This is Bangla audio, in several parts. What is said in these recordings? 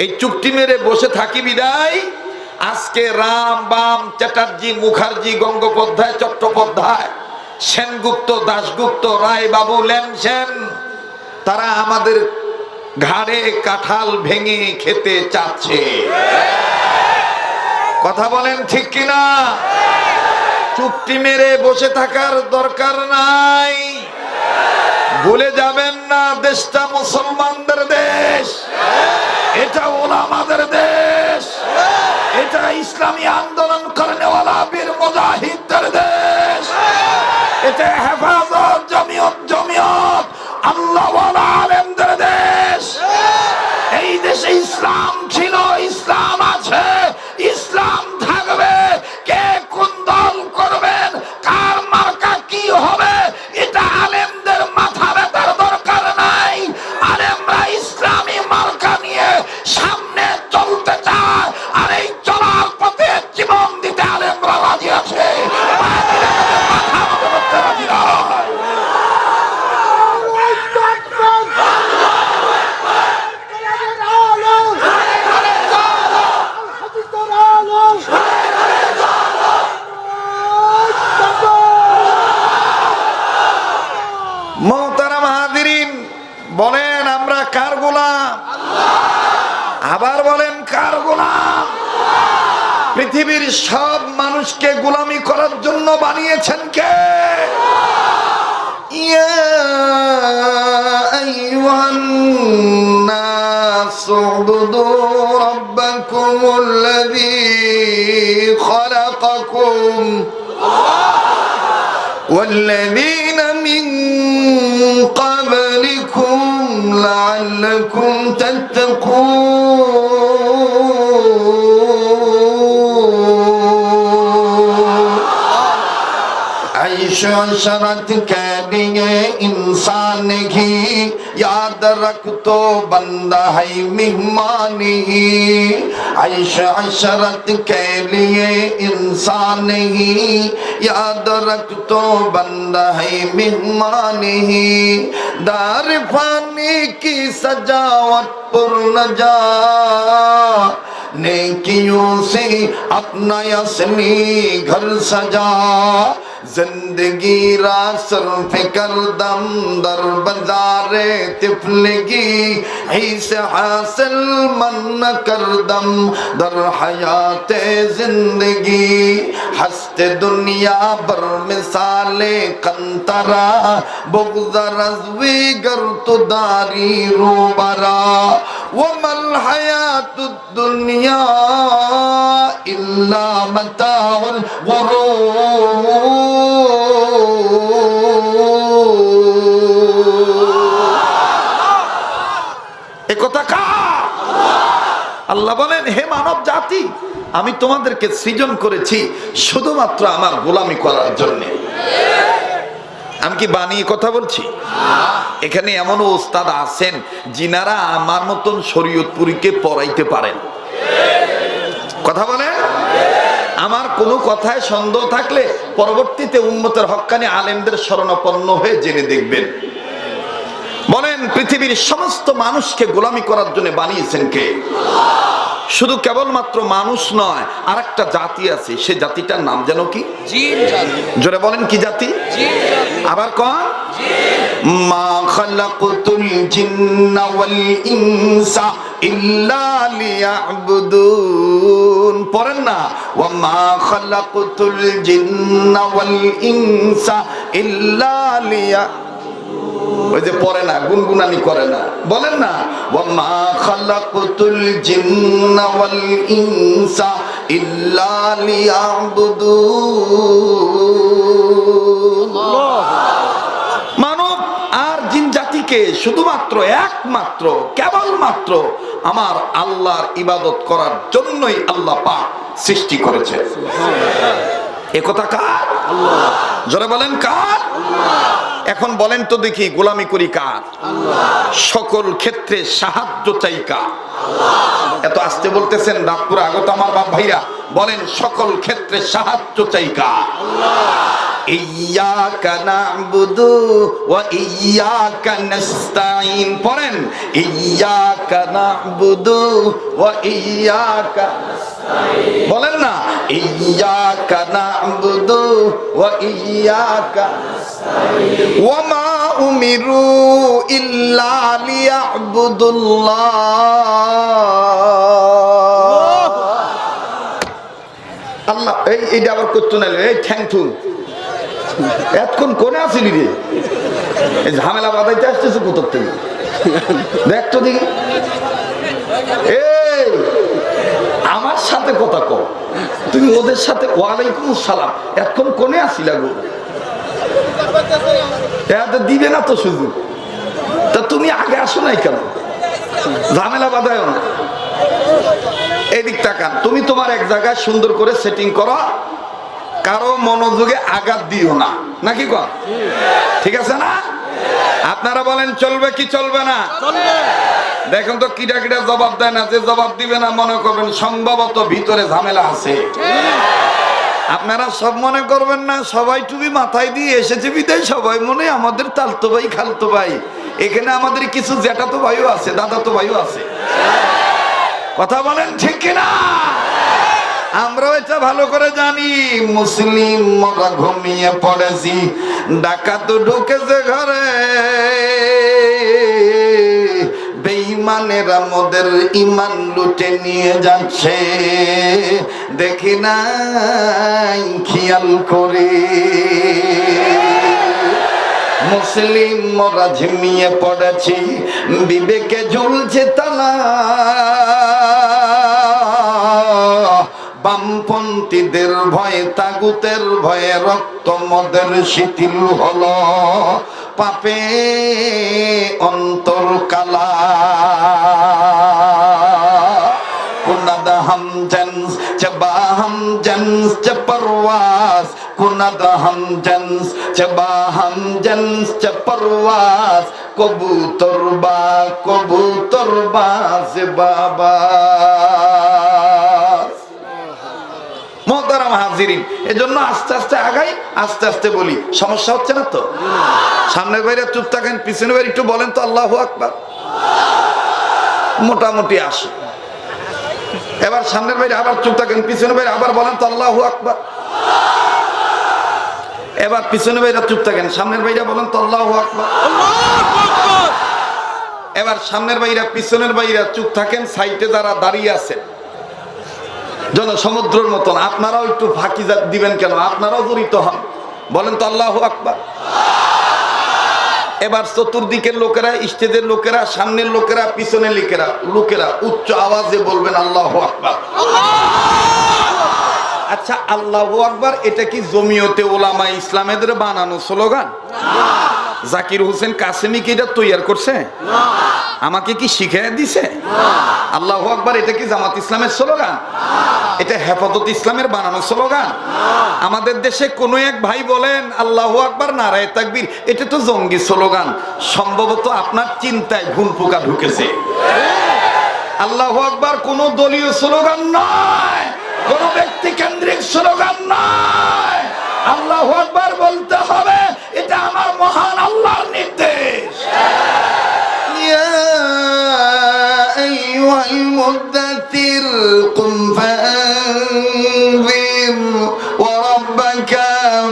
এই চুক্তি মেরে বসে থাকি বিদায় আজকে রাম বাম চ্যাটার্জি মুখার্জি গঙ্গোপাধ্যায় চট্টোপাধ্যায় সেনগুপ্ত দাশগুপ্ত রায় বাবু লেনসেন তারা আমাদের ঘাড়ে কাঁঠাল ভেঙে খেতে চাচ্ছে। কথা বলেন ঠিক কিনা? চুক্তি মেরে বসে থাকার দরকার নাই। ভুলে যাবেন না, দেশটা মুসলমানদের দেশ, এটা ওলামাদের দেশ, এটা ইসলামী আন্দোলন করেনেওয়ালা বীর মুজাহিদদের দেশ, এটা হেফাজত জমিয়ত আল্লাহওয়ালা আলেমদের দেশ। এই দেশে ইসলাম ছিল, ইসলাম আছে, ইসলাম থাকবে। কে কোন দল করবেন, কার মার্কা কি হবে, এটা আলেমদের মাথা ব্যথার দরকার নাই। আলেমরা ইসলামী মার্কা নিয়ে সামনে চলতে চায়, আর এই চলার পথে জীবন দিতে আলেমরা রাজি আছে, মাথা মতো করতে রাজি নয়। মোহতারাম হাজিরিন, বলেন আমরা কার গোলাম? আবার বলেন কার গোলাম? পৃথিবীর সব মানুষকে গোলামি করার জন্য বানিয়েছেন কে? ইয়া আইয়ুহান নাস উবুদু রাব্বাকুমুল্লাযী খালাকাকুম والذين من قبلكم لعلكم تتقون عيش عشرت के लिए इंसान ही याद रख तो बंदा है मेहमान ही عيش عشرت के लिए इंसान ही याद रख तो बंदा है मेहमान ही दार फानी की सजावट पर न जा नेकियों से अपना असली घर सजा जिंदगी रासर फिकर दम दर बाजारे तिफलगी ऐसे हासिल मन न कर दम दर हयाते जिंदगी हस्ते दुनिया बर मिसाले कंतरा बुग़्ज़ रज़वी गर तो दारी रूबरा वमल हयातुद दुनिया इल्ला मताउल गुरूर। আল্লাহ বলেন, হে মানব জাতি, আমি তোমাদেরকে সৃজন করেছি শুধুমাত্র আমার গোলামি করার জন্য। আমি কি বানিয়ে কথা বলছি? এখানে এমনও ওস্তাদ আছেন যিনারা আমার মতন শরীয়তপুরীকে পড়াইতে পারেন। কথা বলেন। আমার কোনো কথায় সন্দেহ থাকলে পরবর্তীতে উম্মতের হক্কানি আলেমদের শরণাপন্ন হয়ে জেনে দেখবেন। বলেন, পৃথিবীর সমস্ত মানুষকে গোলামি করার জন্য বানিয়েছেন কে? শুধু কেবলমাত্র মানুষ নয়, আর একটা জাতি আছে, সে জাতিটার নাম যেন কি? জিন জাতি। জোরে বলেন, কি জাতি? জিন জাতি। আবার কোন? মা খালাকতুল জিন্না ওয়াল ইনসা ইল্লা লিয়াবুদুন। পড়েন না, ওয়া মা খালাকতুল জিন্না ওয়াল ইনসা ইল্লা লিয়া, ওই যে পড়ে না, গুনগুনানি করে না, বলেন না, ওয়া মা খালাকতুল জিন্না ওয়াল ইনসা ইল্লা লিয়াবুদুন। মানব আর জিন জাতিকে শুধুমাত্র একমাত্র কেবলমাত্র আমার আল্লাহর ইবাদত করার জন্যই আল্লাহ পাক সৃষ্টি করেছে। একথা কার? আল্লাহ। জোরে বলেন, কার? আল্লাহ। এখন বলেন তো দেখি, গোলামি করি কার? আল্লাহ। সকল ক্ষেত্রে সাহায্য চাই কার? আল্লাহ। এত আস্তে বলতেছেন, রাতপুরে আগত আমার বাপ ভাইরা, বলেন সকল ক্ষেত্রে সাহায্য চাই কার? আল্লাহ। ইয়্যাকা না'বুদু ওয়া ইয়্যাকা নাস্তাঈন। পড়েন ইয়্যাকা না'বুদু ওয়া ইয়্যাকা নাস্তাঈন। বলেন না ইয়্যাকা না'বুদু ওয়া ইয়্যাকা নাস্তাঈন। ওয়া মা উমিরু ইল্লা লিয়া'বুদুল্লাহ। আল্লাহ এইটা আবার করতো না, এই ঠ্যাং ঠুং এতক্ষণ কোনে আসিলি রে, এই ঝামেলা বাঁধাইতে আসতেছে কোথার থেকে দেখ তো দেখি। এই আমার সাথে কথা কও, তুমি ওদের সাথে ওয়ালাইকুম সালাম, এতক্ষণ কোনে আসিলা গো, এত দিবে না তো সুযোগ, তা তুমি আগে আসো নাই কেন? ঝামেলা বাঁধায় না। এদিক তাকান, তুমি তোমার এক জায়গায় সুন্দর করে সেটিং করো, কারো মনোযোগে আঘাত দিও না, নাকি কর? ঠিক আছে না? আপনারা বলেন চলবে কি চলবে না? দেখুন তো কিটা কিটা জবাব দেয় না, যে জবাব দিবে না মনে করবেন সম্ভবত ভিতরে ঝামেলা আছে। আপনারা সব মনে করবেন না, সবাই টুপি মাথায় দিয়ে এসেছে বিদায় সবাই মনে আমাদের তালতো ভাই খালতো ভাই। এখানে আমাদের কিছু জ্যাঠাতো ভাইও আছে, দাদাতো ভাইও আছে। কথা বলেন ঠিক কিনা? আমরাও এটা ভালো করে জানি। মুসলিম মোরা ঘুমিয়ে পড়েছি, ডাকাত ঢুকেছে ঘরে, বেঈমানেরা মোদের ঈমান লুটে নিয়ে যাচ্ছে, দেখি নাই খেয়াল করে। মুসলিম মোরা ঝিমিয়ে পড়েছি, বিবেকে ঝুলছে তালা, বামপন্থীদের ভয়ে তাগুতের ভয়ে রক্ত মদের শিথিল হলো, পাপে অন্তর কালা। কুনাদ হামজন্স চবা হামজন্স চ পরওয়াজ, কুনাদ হামজন্স চবা হামজন্স চ পরওয়াজ, কবুতর বাজ বাবা। মোহতারাম হাজিরিন, এজন্য আস্তে আস্তে আগাই, আস্তে আস্তে বলি। সমস্যা হচ্ছে না তো? সামনের বাইরে চুপ থাকেন, পিছনের বাইরে একটু বলেন তো আল্লাহু আকবার। মোটামুটি আসে। এবার সামনের বাইরে আবার চুপ থাকেন, পিছনের বাইরে আবার বলেন তো আল্লাহু আকবার। এবার পিছনের বাইরে চুপ থাকেন, সামনের বাইরে বলেন তো আল্লাহু আকবার। এবার সামনের বাইরে পিছনের বাইরে চুপ থাকেন, সাইডে যারা দাঁড়িয়ে আছেন জনসমুদ্রের মতন, আপনারাও একটু ফাঁকি দিবেন কেন? আপনারাও জড়িত হন, বলেন তো আল্লাহু আকবার। এবার চতুর্দিকের লোকেরা, স্টেজের লোকেরা, সামনের লোকেরা, পিছনের লোকেরা উচ্চ আওয়াজে বলবেন আল্লাহু আকবার। আচ্ছা, আল্লাহু আকবার এটা কি জমিয়তে উলামা ইসলামেদের বানানো স্লোগান? জাকির হোসেন কাসেমি কি এটা তৈরি করছে? আমাকে কি শিখিয়ে দিছে? আল্লাহু আকবার এটা কি জামাত ইসলামের স্লোগান? এটা হেফাজত ইসলামের বানানো স্লোগান? আমাদের দেশে কোনো এক ভাই বলেন আল্লাহু আকবার নারায়ে তাকবীর, এটা তো জঙ্গি স্লোগান। সম্ভবত আপনার চিন্তায় ঘুম পোকা ঢুকেছে। আল্লাহু আকবার কোনো দলীয় স্লোগান নয়, কোনো ব্যক্তি কেন্দ্রিক স্লোগান নয়। আল্লাহু আকবার বলতে হবে, এটা আমার মহান আল্লাহর নির্দেশ। ইয়া আইয়ুহাল মুদ্দাথির কুম ফাআনযির ওয়া রাব্বাকা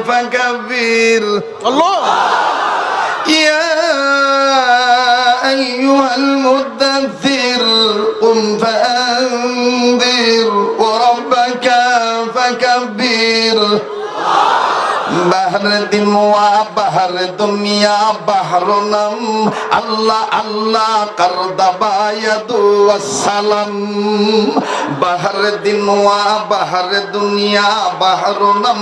ফাকাব্বির। আল্লাহ। ইয়া আইয়ুহাল মুদ্দাথির কুম ফাআনযির ওয়া রাব্বাকা ফাকাব্বির। বাহর দিন ওয়া বাহর দুনিয়া বাহরুনাম, আল্লাহ আল্লাহ কর দাবায়াদু ওয়াসসালাম। বাহর দিন ওয়া বাহর দুনিয়া বাহরুনাম,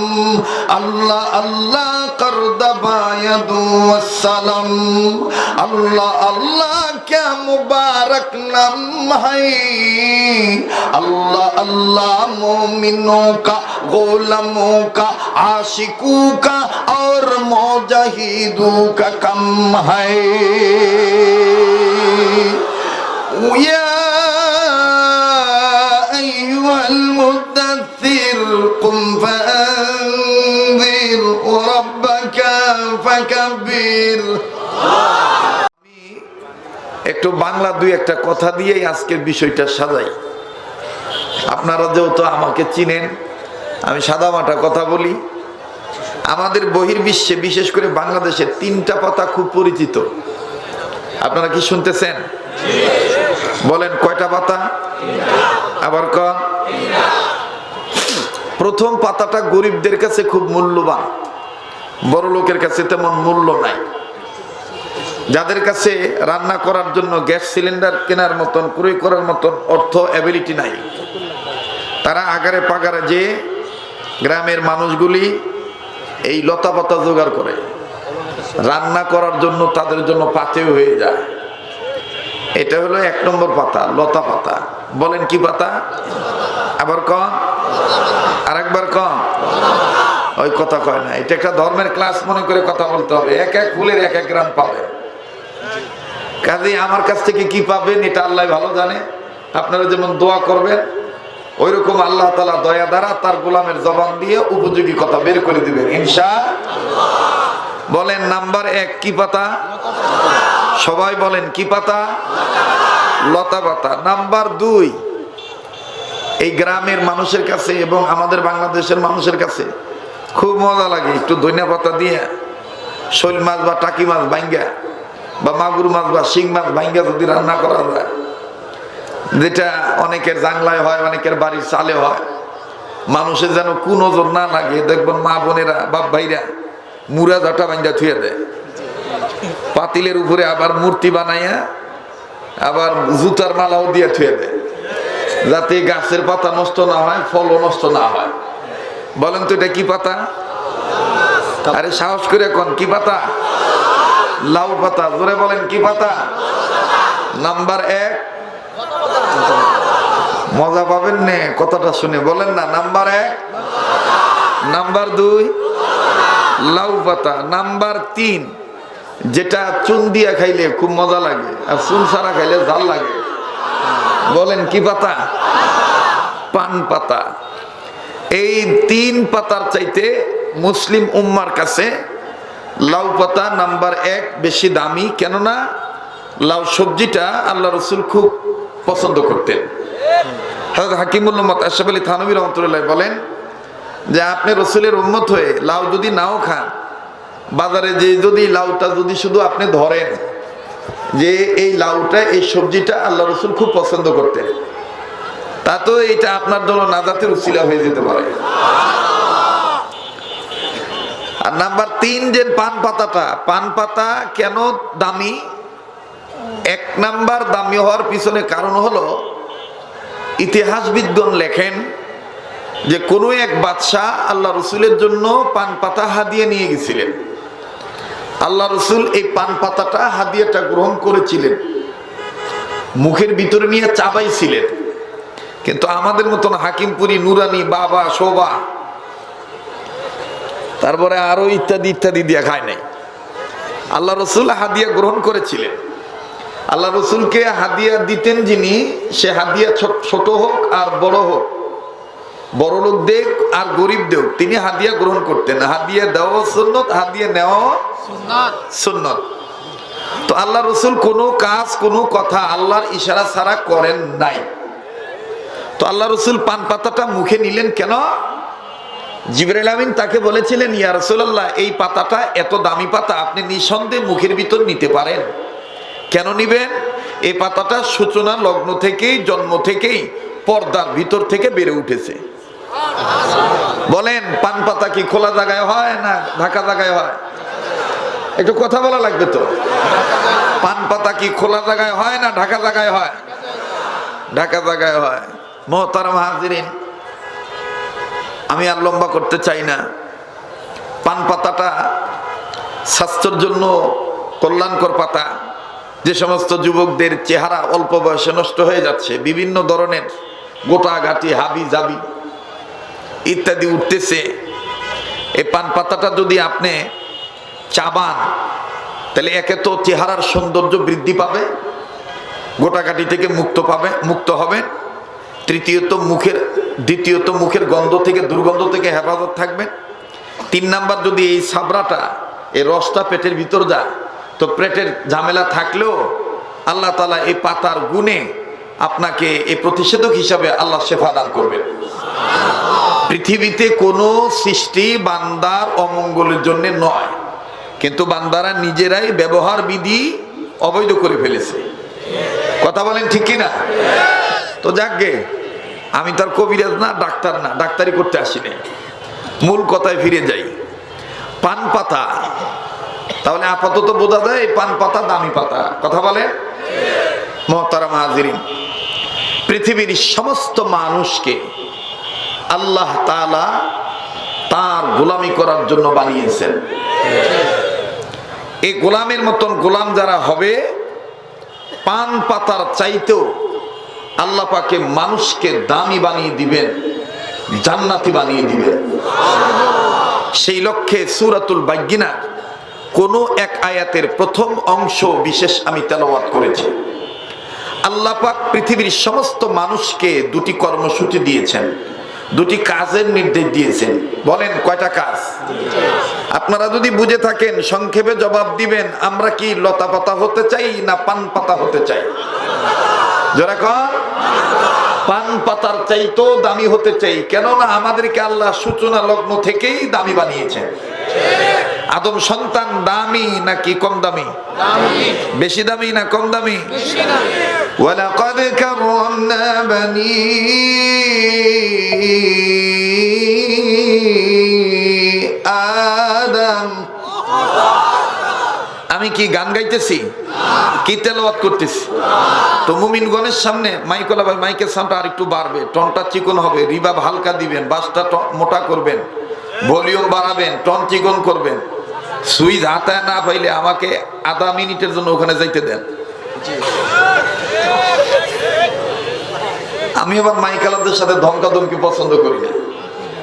আল্লাহ আল্লাহ কর দাবায়াদু ওয়াসসালাম। আল্লাহ আল্লাহ क्या मुबारक नाम है, अल्लाह अल्लाह मोमिनों का, गोलमों का, आशिकों का और मुजाहिदों का कम है। या अय्युहल मुद्दत्थिर कुम फअन्ज़िर একটু বাংলা দুই একটা কথা দিয়েই আজকের বিষয়টা সাজাই। আপনারা যেহেতু আমাকে চিনেন, আমি সাদামাটা কথা বলি। আমাদের বহির্বিশ্বে বিশেষ করে বাংলাদেশের 3টা পাতা খুব পরিচিত। আপনারা কি শুনতেছেন? বলেন কয়টা পাতা? আবার প্রথম পাতাটা গরিবদের কাছে খুব মূল্যবান, বড় লোকের কাছে তেমন মূল্য নাই। যাদের কাছে রান্না করার জন্য গ্যাস সিলিন্ডার কেনার মতন, ক্রয় করার মতন অর্থ অ্যাবিলিটি নাই, তারা আগারে পাগারে যে গ্রামের মানুষগুলি এই লতা পাতা জোগাড় করে রান্না করার জন্য, তাদের জন্য পাতেও হয়ে যায়। এটা হলো 1 নম্বর পাতা, লতা পাতা। বলেন কি পাতা? আবার আরেকবার ওই কথা কয় না। এটা একটা ধর্মের ক্লাস মনে করে কথা বলতে হবে। এক এক ফুলের এক এক গ্রাম পাবেন। কাজে আমার কাছ থেকে কি পাবেন এটা আল্লাহ ভালো জানে। আপনারা যেমন দোয়া করবেন, ওই রকম আল্লাহ তাআলা দয়া দ্বারা তার গোলামের জবান দিয়ে উপযোগী কথা বের করে দিবেন ইনশাআল্লাহ। বলেন নাম্বার 1 কি পাতা? সবাই বলেন কি পাতা? লতা পাতা। নাম্বার 2, এই গ্রামের মানুষের কাছে এবং আমাদের বাংলাদেশের মানুষের কাছে খুব মজা লাগে একটু ধনিয়া পাতা দিয়ে শৈল মাছ বা টাকি মাছ ভাঙ্গা বা মাগুর মাছ বা শিং মাছ ভাঙ্গা যদি রান্না করা যায়, যেটা অনেকের জাংলায় হয়, অনেকের বাড়ির চালে হয়, মানুষের যেন কোন নজর না লাগে। দেখবেন মা বোনেরা বাপ ভাইরা মুড়া ঝাঁটা ভাঙ্গা থুয়ে দেয় পাতিলের উপরে, আবার মূর্তি বানাইয়া আবার জুতার মালাও দিয়ে থুয়ে দেয়, যাতে গাছের পাতা নষ্ট না হয়, ফলও নষ্ট না হয়। বলেন তো এটা কি পাতা? আরে সাহস করে কোন কি পাতা? লাউ পাতা। জোরে বলেন কি পাতা? নাম্বার 1 মজা পাবেন নে কথাটা শুনে, বলেন না। নাম্বার 1, নাম্বার 2 লাউ পাতা। নাম্বার 3 যেটা চুন দিয়া খাইলে খুব মজা লাগে, আর চুন ছাড়া খাইলে ঝাল লাগে। বলেন কি পাতা? পান পাতা। এই 3 পাতার চাইতে মুসলিম উম্মার কাছে লাউ পাতা নাম্বার 1 বেশি দামি। কেননা লাউ সবজিটা আল্লাহ রসুল খুব পছন্দ করতেন। হযরত হাকিমুল উম্মত আশরাফ আলী থানভী রাহমাতুল্লাহ বলেন যে আপনি রসুলের উম্মত হয়ে লাউ যদি নাও খান, বাজারে যে যদি লাউটা যদি শুধু আপনি ধরেন যে এই লাউটা, এই সবজিটা আল্লাহ রসুল খুব পছন্দ করতেন, তা তো এটা আপনার জন্য নাজাতের উসিলা হয়ে যেতে পারে। আর নাম্বার 3 যে পান পাতাটা, পান পাতা কেন দামি? 1 নাম্বার দামি হওয়ার পিছনে কারণ হলো, ইতিহাসবিদগণ লেখেন যে কোনো এক বাদশাহ আল্লাহ রসুলের জন্য পান পাতা হাদিয়া নিয়ে গেছিলেন। আল্লাহ রসুল এই পান পাতাটা হাদিয়াটা গ্রহণ করেছিলেন, মুখের ভিতরে নিয়ে চাবাইছিলেন, কিন্তু আমাদের মতন হাকিমপুরি, নুরানি, বাবা, শোভা, তারপরে আরো ইত্যাদি ইত্যাদি দিয়ে খায় নাই। আল্লাহ রসুল হাদিয়া গ্রহণ করেছিলেন। আল্লাহ রসুলকে হাদিয়া দিতেন যিনি, সে হাদিয়া ছোট হোক আর বড় হোক, বড় লোক দেখ আর গরিব দেখ, তিনি হাদিয়া গ্রহণ করতেন। হাদিয়া দেওয়া সুন্নত, হাদিয়া নেওয়া সুন্নত। তো আল্লাহ রসুল কোনো কাজ, কোনো কথা আল্লাহর ইশারা ছাড়া করেন নাই। তো আল্লাহ রসুল পান পাতাটা মুখে নিলেন কেন? জিবরাইল আমিন তাকে বলেছিলেন, ইয়া রাসূলুল্লাহ, এই পাতাটা এত দামি পাতা, আপনি নিঃসন্দেহে মুখের ভিতর নিতে পারেন। কেন নিবেন? এই পাতাটা সূচনা লগ্ন থেকেই, জন্ম থেকেই পর্দার ভিতর থেকে বেড়ে উঠেছে। বলেন পান পাতা কি খোলা জায়গায় হয় না ঢাকা জায়গায় হয়? একটু কথা বলা লাগবে তো। পান পাতা কি খোলা জায়গায় হয় না ঢাকা জায়গায় হয়? ঢাকা জায়গায় হয়। মুহতারাম হাজিরিন, আমি আর লম্বা করতে চাই না। পান পাতাটা স্বাস্থ্যের জন্য কল্যাণকর পাতা। যে সমস্ত যুবকদের চেহারা অল্প বয়সে নষ্ট হয়ে যাচ্ছে, বিভিন্ন ধরনের গোটাগাটি, হাবি জাবি ইত্যাদি উঠতেছে, এই পান পাতাটা যদি আপনি চাবান, তাহলে একে তো চেহারার সৌন্দর্য বৃদ্ধি পাবে, গোটাগাটি থেকে মুক্ত হবেন। দ্বিতীয়ত মুখের গন্ধ থেকে, দুর্গন্ধ থেকে হেফাজত থাকবেন। 3 নাম্বার, যদি এই সাবরাটা, এই রসটা পেটের ভিতর যায়, তো পেটের ঝামেলা থাকলেও আল্লাহ তাআলা এই পাতার গুণে আপনাকে এই প্রতিষেধক হিসাবে আল্লাহ শেফা দান করবেন। পৃথিবীতে কোনো সৃষ্টি বান্দার অমঙ্গলের জন্য নয়, কিন্তু বান্দারা নিজেরাই ব্যবহার বিধি অবৈধ করে ফেলেছে। কথা বলেন ঠিক কিনা? তো যাকগে, আমি তার কবিরাজ না, ডাক্তার না, ডাক্তারি করতে আসিনি। মূল কথায় ফিরে যাই। পান পাতা, তাহলে আপাতত বোঝা যায় পান পাতা দামি পাতা। কথা বলে মুহতারাম হাজিরিন, পৃথিবীর সমস্ত মানুষকে আল্লাহ তাআলা তার গোলামি করার জন্য বানিয়েছেন। এই গোলামের মতন গোলাম যারা হবে, পান পাতার চাইতেও আল্লাহ পাকে মানুষকে দামি বানিয়ে দিবেন, জান্নাতি বানিয়ে দিবেন। সেই লক্ষ্যে সূরাতুল বায়্যিনার কোন এক আয়াতের প্রথম অংশ বিশেষ আমি তেলাওয়াত করেছি। আল্লাহ পাক পৃথিবীর সমস্ত মানুষকে দুটি কর্মসূচি দিয়েছেন, দুটি কাজের নির্দেশ দিয়েছেন। বলেন কয়টা কাজ? আপনারা যদি বুঝে থাকেন সংক্ষেপে জবাব দিবেন, আমরা কি লতা পাতা হতে চাই না পান পাতা হতে চাই? যারা কন পান পাতার চাইতেও দামি হতে চাই, কেননা আমাদেরকে আল্লাহ সূচনা লগ্ন থেকেই দামি বানিয়েছেন। আদম সন্তান দামি নাকি কম দামি? বেশি দামি না কম দামি? ওয়ালাকাদ কাররামনা বানি আদম। আমি কি গান গাইতেছি? কি তেলাওয়াত করতেছি? তো মুমিনগণের সামনে মাইকলা ভাই, মাইকের সাউন্ডটা আর একটু বাড়বে, টনটা চিকন হবে, রিভাব হালকা দিবেন, বাসটা মোটা করবেন, ভলিউম বাড়াবেন, টন চিকন করবেন। সুইচ হাতায় না পাইলে আমাকে আধা মিনিটের জন্য ওখানে যাইতে দেন। আমি আবার মাইকালাদের সাথে ধমকাধমকি পছন্দ করি না,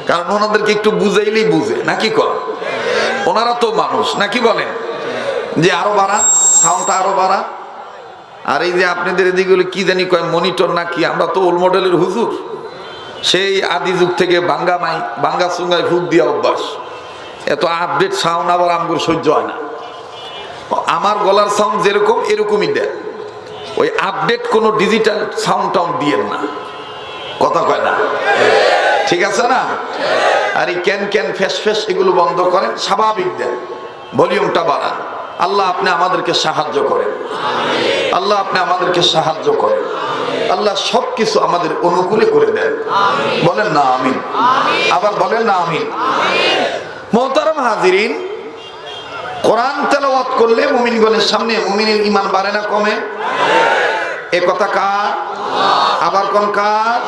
কারণ ওনাদেরকে একটু বুঝাইলেই বুঝে নাকি কর, ওনারা তো মানুষ নাকি বলেন যে আরো বাড়া, সাউন্ডটা আরো বাড়া। আর এই যে আপনাদের এদিকে কি জানি কয় মনিটর নাকি, আমরা তো ওল্ড মডেলের হুজুর, সেই আদি যুগ থেকে ভাঙ্গা চুঙ্গায় ফুক দিয়া অভ্যাস। এত আপডেট সাউন্ড আবার আমগুলো সহ্য হয় না। আমার গলার সাউন্ড যেরকম এরকমই দেন, ওই আপডেট কোনো ডিজিটাল সাউন্ড টাউন্ড দিয়েন না। কথা কয় না? ঠিক আছে না? আর এই ক্যান ক্যান ফ্যাস ফ্যাস এগুলো বন্ধ করেন, স্বাভাবিক দেন, ভলিউমটা বাড়ান। আল্লাহ আপনি আমাদেরকে সাহায্য করেন, আল্লাহ আপনি আমাদেরকে সাহায্য করেন, আল্লাহ সবকিছু আমাদের অনুকূলে করে দেন। বলেন না আমিন? আবার বলেন না আমিন? মুহতারাম হাজিরিন, কোরআন তেলাওয়াত করলে মুমিনগণের সামনে মুমিনের ঈমান বাড়ে না কমে? এ কথা কার? আবার কোন কার?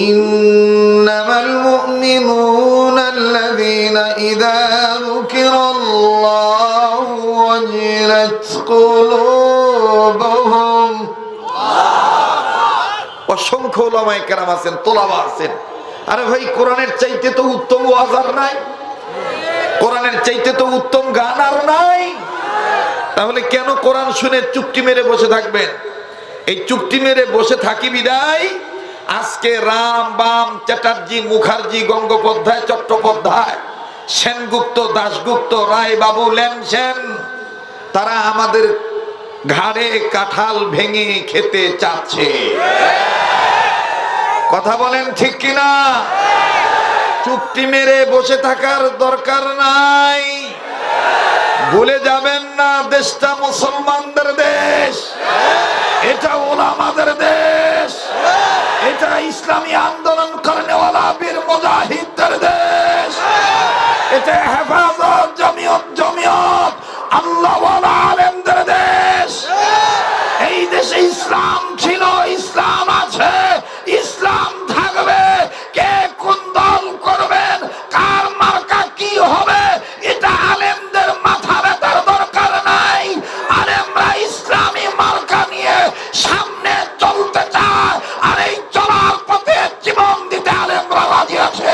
ইন্নামাল মুমিনুনা আল্লাযীনা ইযা যুকিরাল্লাহু ওয়াজিলাত কুলুবুহুম। অসংখ্য উলামায়ে কেরাম আছেন, তোলাবা আছেন। আরে ভাই, কোরআনের চাইতে তো উত্তম ওয়াজ আর নাই, কোরআনের চাইতে তো উত্তম গান আর নাই। তাহলে কেন কোরআন শুনে চুপটি মেরে বসে থাকবেন? এই চুপটি মেরে বসে থাকি বিদায় আজকে রাম বাম চ্যাটার্জি মুখার্জি গঙ্গোপাধ্যায় চট্টোপাধ্যায় সেনগুপ্ত দাশগুপ্ত রায় বাবু ল্যানসেন তারা আমাদের ঘাড়ে কাঁঠাল ভেঙে খেতে চাচ্ছে। কথা বলেন ঠিক কিনা? চুপটি মেরে বসে থাকার দরকার নাই। ভুলে যাবেন না, দেশটা মুসলমানদের দেশ, এটা ওলামাদের দেশ, এটা ইসলামী আন্দোলন করেনেওয়ালা বীর মুজাহিদদের দেশ, এটা হেফাজত জমিয়ত আল্লাহওয়ালা আলেমদের দেশ। এই দেশে ইসলাম ছিল, ইসলাম আছে, ইসলাম থাকবে। কে কোন দল করবেন, কার মার্কা কি হবে, এটা আলেমদের মাথা ব্যথার দরকার নাই। আলেমরা ইসলামী মার্কা নিয়ে সামনে চলতে চায়, আর এই চলার পথে জীবন দিতে আলেমরা রাজি আছে,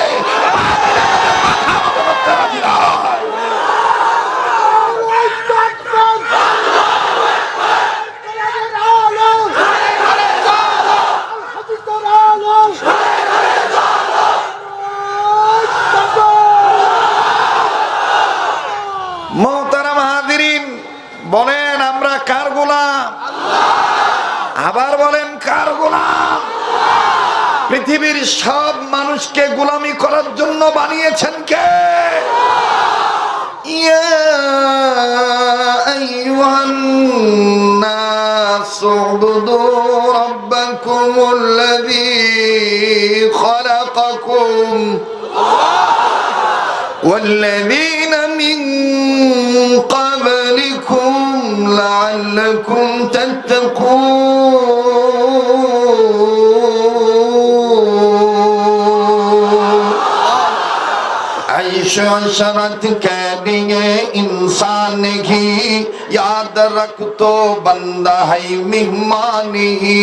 মাথা মতো করতে রাজি নয়। পৃথিবীর সব মানুষকে গোলামি করার জন্য বানিয়েছেন কে? ইয়া আইয়ুহান নাস উবুদু রাব্বাকুমুল্লাযী খালাকাকুম والذين من قبلكم لعلكم تتقون عيش عشرت के लिए इंसान ही याद रख तो बंदा है मेहमान ही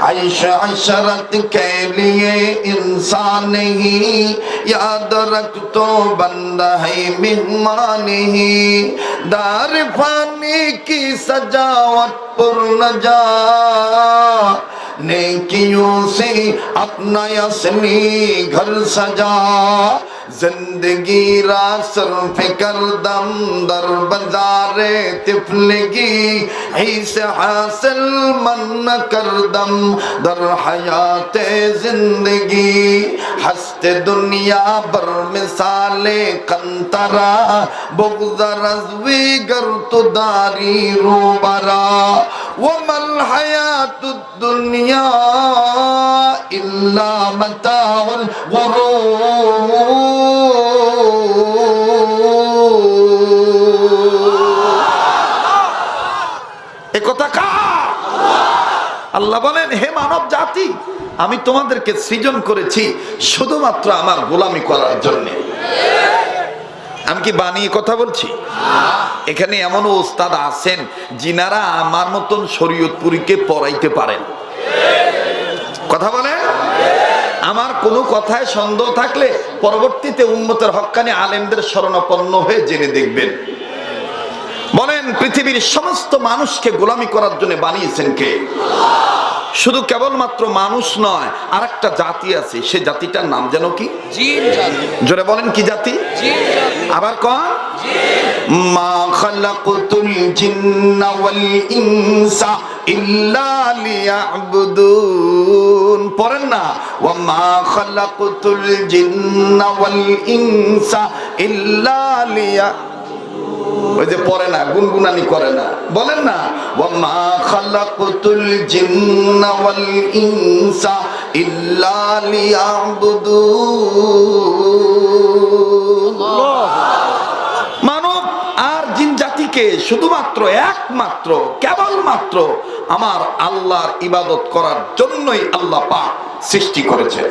عيش عشرت के लिए इंसान ही याद रख तो बंदा है मेहमान ही दार फानी की सजावट पर न जा नेकियों से अपना असली घर सजा जिंदगी रा सर्फ कर दम दर बाजारे तिफलगी ऐसे हासिल मन कर दम दर हयाते जिंदगी हंसते दुनिया बर मिसाले कंतरा बुग़्ज़ रज़वी गर तो दारी रूबरा वो मल हयातुद दुनिया इल्ला मताउल गुरूर আল্লাহ বলেন, হে মানব জাতি, আমি তোমাদেরকে সৃজন করেছি শুধুমাত্র আমার গোলামি করার জন্য। আমি কি বানিয়ে কথা বলছি? এখানে এমন ওস্তাদ আছেন যিনারা আমার মতন শরীয়তপুরীকে পড়াইতে পারেন। কথা বলেন। আমার কোনো কথায় সন্দেহ থাকলে পরবর্তীতে উম্মতের হক্কানি আলেমদের শরণাপন্ন হয়ে জেনে দেখবেন। বলেন, পৃথিবীর সমস্ত মানুষকে গোলামি করার জন্য বানিয়েছেন কে? শুধু কেবলমাত্র মানুষ নয়, আর একটা জাতি আছে, সে জাতিটার নাম যেন কি? জিন জাতি। জোরে বলেন, কি জাতি? জিন জাতি। আবার কোন? মা খালাকুতুল জিন্না ওয়াল ইনসা ইল্লা লিয়াবুদুন। পড়েন না, ওয়া মা খালাকুতুল জিন্না ওয়াল ইনসা ইল্লা লিয়া, ওই যে পড়ে না, গুনগুনানি করে না, বলেন না, ওয়া মা খালাকুতুল জিন্না ওয়াল ইনসা ইল্লা লিয়াবুদুন। মানব আর জিন জাতিকে শুধুমাত্র একমাত্র কেবলমাত্র আমার আল্লাহর ইবাদত করার জন্যই আল্লাহ পাক সৃষ্টি করেছে।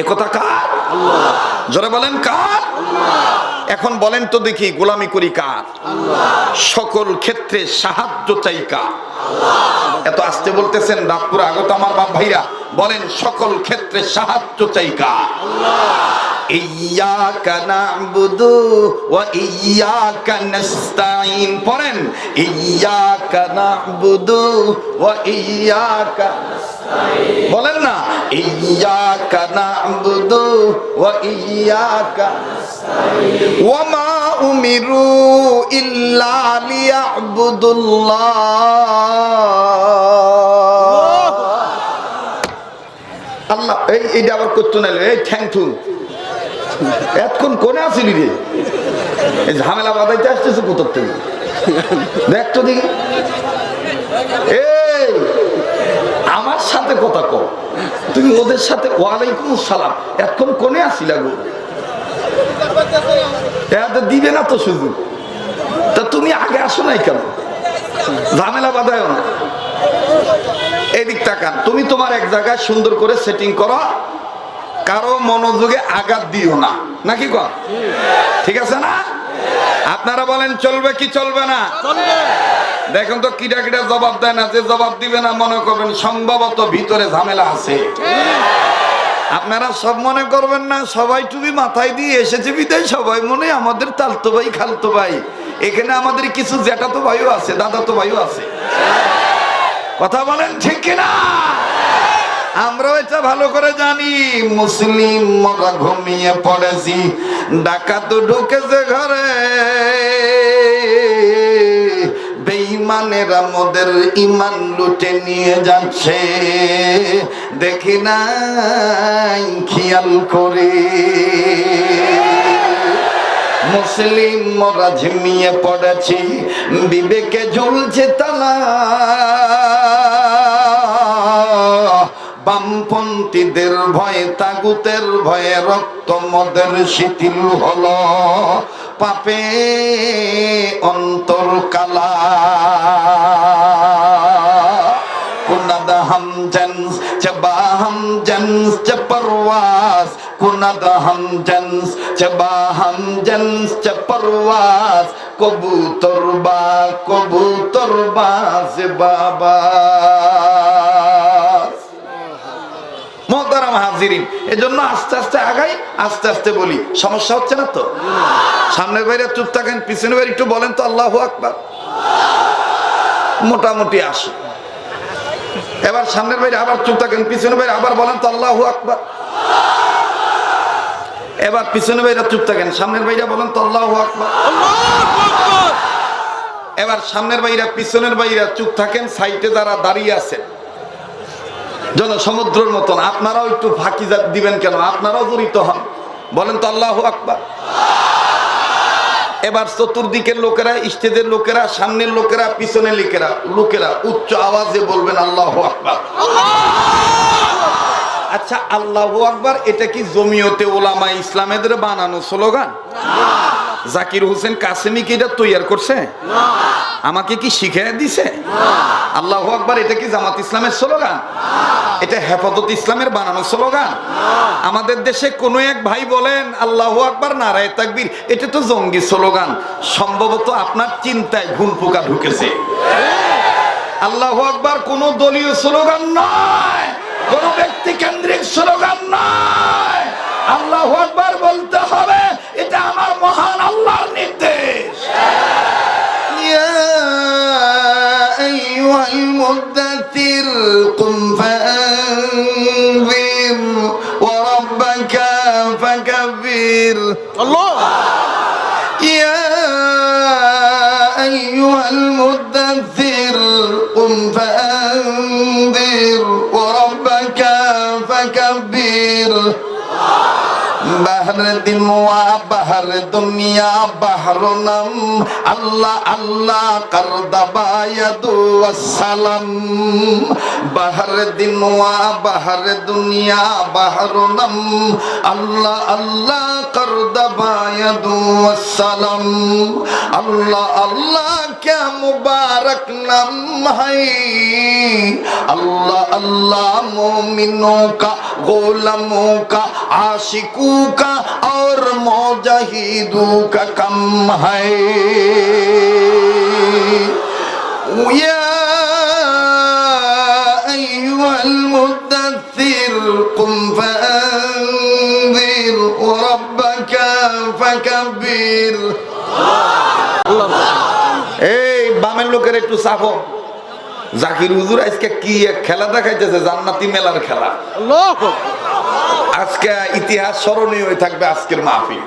এ কথা কার? আল্লাহ। জোরে বলেন, কার? আল্লাহ। এখন বলেন তো দেখি, গোলামি করি কার? আল্লাহ। সকল ক্ষেত্রে সাহায্য চাই কার? আল্লাহ। এত আস্তে বলতেছেন, রাতপুর আগত আমার বাপ ভাইরা, বলেন সকল ক্ষেত্রে সাহায্য চাই কার? আল্লাহ। ইয়্যাকা না'বুদু ওয়া ইয়্যাকা নাস্তাঈন। পড়েন, ইয়্যাকা না'বুদু ওয়া ইয়্যাকা নাস্তাঈন। বলেন না, ইয়্যাকা না'বুদু ওয়া ইয়্যাকা নাস্তাঈন। ওয়া মা উমিরু ইল্লা লিয়া'বুদুল্লাহ। আল্লাহ এইটা আবার করতে নাইলো, এই থ্যাংক ইউ, এতক্ষণ কোনে আসিলি রে? এই ঝামেলা বাঁধাইতে আসতেছে কোথার থেকে? দেখ তো দেখি, এই আমার সাথে কথা কও, তুমি ওদের সাথে ওয়ালাইকুম সালাম, এতক্ষণ কোনে আসিলা গো? এটা দিবে না তো সুযোগ, তা তুমি আগে আসো নাই কেন? ঝামেলা বাঁধায় না। এদিক তাকান, তুমি তোমার এক জায়গায় সুন্দর করে সেটিং করো, কারো মনোযোগে আঘাত দিও না, নাকি কর? ঠিক আছে না? আপনারা বলেন, চলবে কি চলবে না? দেখুন তো কিডা কিডা জবাব দেয় না, যে জবাব দিবে না মনে করবেন সম্ভবত ভিতরে ঝামেলা আছে। আপনারা সব মনে করবেন না, সবাই টুপি মাথায় দিয়ে এসেছে বিদায় সবাই মনে আমাদের তালতো ভাই খালতো ভাই। এখানে আমাদের কিছু জ্যাঠাতো ভাইও আছে, দাদাতো ভাইও আছে। কথা বলেন ঠিক কিনা? আমরা এটা ভালো করে জানি। মুসলিম মরা ঘুমিয়ে পড়েছি, ডাকাত ঢুকেছে ঘরে, বেঈমান বেঈমানেরা মোদের ঈমান লুটে নিয়ে যাচ্ছে, দেখি নাই খেয়াল করে। মুসলিম মোরা ঝিমিয়ে পড়েছি, বিবেকে ঝুলছে তালা। বামপন্থীদের ভয়ে, তাগুতের ভয়ে রক্ত মোদের শিথিল হলো, পাপে অন্তর কালা। কুনাদ হাম জন্স চবা হাম জন্স চ পরওয়াজ, কুনাদ হাম জন্স চবা হাম জন্স চ পরওয়াজ, কবুতর বাজ বাবা। মোহতারাম হাজিরিন, এজন্য আস্তে আস্তে আগাই, আস্তে আস্তে বলি। সমস্যা হচ্ছে না তো? সামনের বাইরে চুপ থাকেন, পিছনের বাইরে একটু বলেন তো আল্লাহু আকবার। মোটামুটি আসে। এবার সামনের বাইরে আবার চুপ থাকেন, পিছনের বাইরে আবার বলেন তো আল্লাহু আকবার। এবার পিছনের বাইরে চুপ থাকেন, সামনের বাইরে বলেন তো আল্লাহু আকবার। এবার সামনের বাইরে পিছনের বাইরে চুপ থাকেন, সাইডে যারা দাঁড়িয়ে আছেন জনসমুদ্রের মতন, আপনারাও একটু ফাঁকি দিবেন কেন? আপনারাও জড়িত হন, বলেন তো আল্লাহু আকবার। এবার চতুর্দিকের লোকেরা, স্টেজের লোকেরা, সামনের লোকেরা, পিছনের লোকেরা উচ্চ আওয়াজে বলবেন আল্লাহু আকবার। আচ্ছা, আল্লাহু আকবার এটা কি জমিয়তে উলামা ইসলামেদের বানানো স্লোগান? জাকির হোসেন কাসেমি কি এটা তৈরি করছে? আমাকে কি শিখিয়ে দিছে? আল্লাহু আকবার এটা কি জামাত ইসলামের স্লোগান? এটা হেফাজত ইসলামের বানানো স্লোগান? আমাদের দেশে কোন এক ভাই বলেন আল্লাহু আকবার নারায়ে তাকবীর, এটা তো জঙ্গি স্লোগান। সম্ভবত আপনার চিন্তায় ঘুণ পোকা ঢুকেছে। আল্লাহু আকবার কোন দলীয় স্লোগান নয়, কোন ব্যক্তি কেন্দ্রিক স্লোগান নয়। আল্লাহু আকবার বলতে হবে, এটা আমার মহান আল্লাহর নির্দেশ। ইয়া আইয়ুহাল মুদ্দাথির কুম ফাআনযির ওয়া রাব্বাকা ফাকাব্বির। আল্লাহ। ইয়া আইয়ুহাল মুদ্দাথির কুম ফাআনযির ওয়া রাব্বাকা ফাকাব্বির। বাহর দিন ওয়া বাহর দুনিয়া বাহর নাম, আল্লাহ আল্লাহ কর দবায়াদু আসসালাম। বাহর দিন ওয়া বাহর দুনিয়া বাহর নাম, আল্লাহ আল্লাহ কর দবায়াদু আসসালাম। আল্লাহ আল্লাহ क्या मुबारक नाम है, अल्लाह अल्लाह मोमिनों का, गोलमों का, आशिकों का और मुजाहिदों का कम है। या अय्युहल मुद्दत्थिर कुम फअन्ज़िर व रब्बका फकब्बिर। এই বামের লোকের একটু চাপো। জাকির হুজুর আজকে কি এক খেলা দেখাইতেছে, জান্নাতি মেলার খেলা। আজকে ইতিহাস স্মরণীয় হয়ে থাকবে আজকের মাহফিল।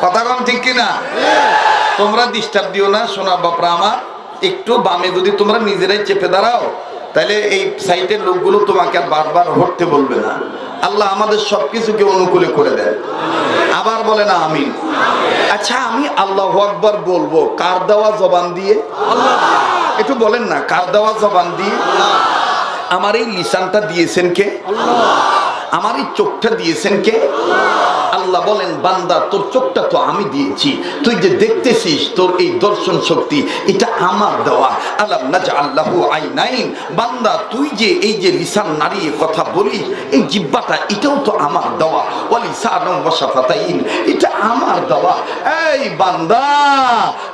কথা কম ঠিক কিনা? তোমরা ডিস্টার্ব দিও না সোনা বাপরা আমার। একটু বামে যদি তোমরা নিজেরাই চেপে দাঁড়াও, তাহলে এই সাইটের লোকগুলো তোমাকে আর বারবার হটতে বলবে না। আল্লাহ আমাদের সবকিছুকে অনুকূলে করে দেন। আবার বলে না আমিন। আচ্ছা, আমি আল্লাহু আকবার বলবো কার দেওয়া জবান দিয়ে? একটু বলেন না, কার দেওয়া জবান দিয়ে? আমার এই লিসানটা দিয়েছেন কে? আমার এই চোখটা দিয়েছেন কে? আল্লাহ বলেন, বান্দা তোর চোখটা তো আমি দিয়েছি, তুই যে দেখতেছিস তোর এই দর্শন শক্তি এটা আমার দেওয়া। আলাম নাজআল লাহু আইনাইন, বান্দা তুই যে এই যে লিসান নাড়িয়ে কথা বলিস, এই জিহ্বাটা এটাও তো আমার দেওয়া। ওয়া লিসানুন ওয়া শাফাতাইন, এটা আমার দেওয়া। এই বান্দা,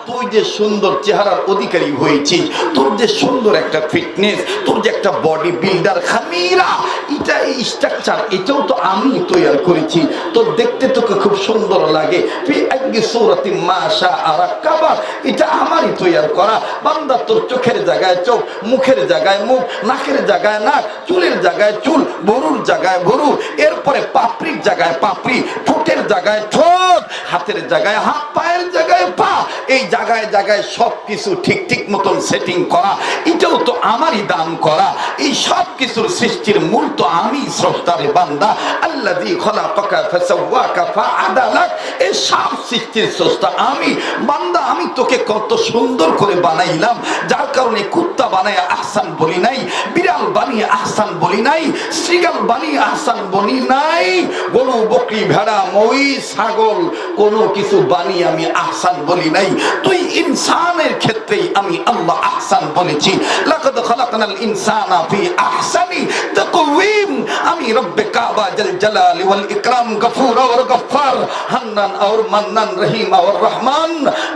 তুই যে সুন্দর চেহারার অধিকারী হয়েছিস, তোর যে সুন্দর একটা ফিটনেস, তোর যে একটা বডি বিল্ডার খামিরা, এটা এই স্ট্রাকচার এটাও তো আমি তৈরি করেছি। তোর দেখতে তোকে খুব সুন্দর লাগে। আইয়্যি সূরাতিন মা শাআ রাক্কাবা, এটা আমারই তৈরি করা। বান্দা তোর চোখের জায়গায় চোখ, মুখের জায়গায় মুখ, নাকের জায়গায় নাক, চুলের জায়গায় চুল, ভরুর জায়গায় ভরু, এরপরে পাপড়ির জায়গায় পাপড়ি, ঠোঁটের জায়গায় ঠোঁট, হাতের জায়গায় হাত, পায়ের জায়গায় পা, এই জায়গায় জায়গায় সবকিছু ঠিক ঠিক মতন সেটিং করা, এটাও তো আমারই দান করা। এই সব কিছুর সৃষ্টির মূল তো আমি, স্রষ্টারে বান্দা। আল্লাযী খলাকাকা ফাসাওয়াকা ফাআদালাক, এই সব সৃষ্টির স্রষ্টা আমি বান্দা। আমি তোকে কত সুন্দর করে বানাইলাম, যার কারণে কুত্তা বানায় আহসান বলি নাই, বিড়াল বানিয়ে আহসান বলি নাই, শ্রীগাল বানিয়ে আহসান বলি নাই, গরু বকরি ভেড়া মহিষ ছাগল কোনো কিছু বানিয়ে আমি আহসান বলি নাই। তুই ইনসানের ক্ষেত্রেই আমি আল্লাহ আহসান বলেছি। লাকাদ খালাকনাল ইনসানা ফি আহসানি তাকওয়িম। আমি রব্বে কাবা জাল জালালি ওয়াল ইকরাম, গফুর और गफ्फार, हन्नान और मन्नान, रहीम और रहमान,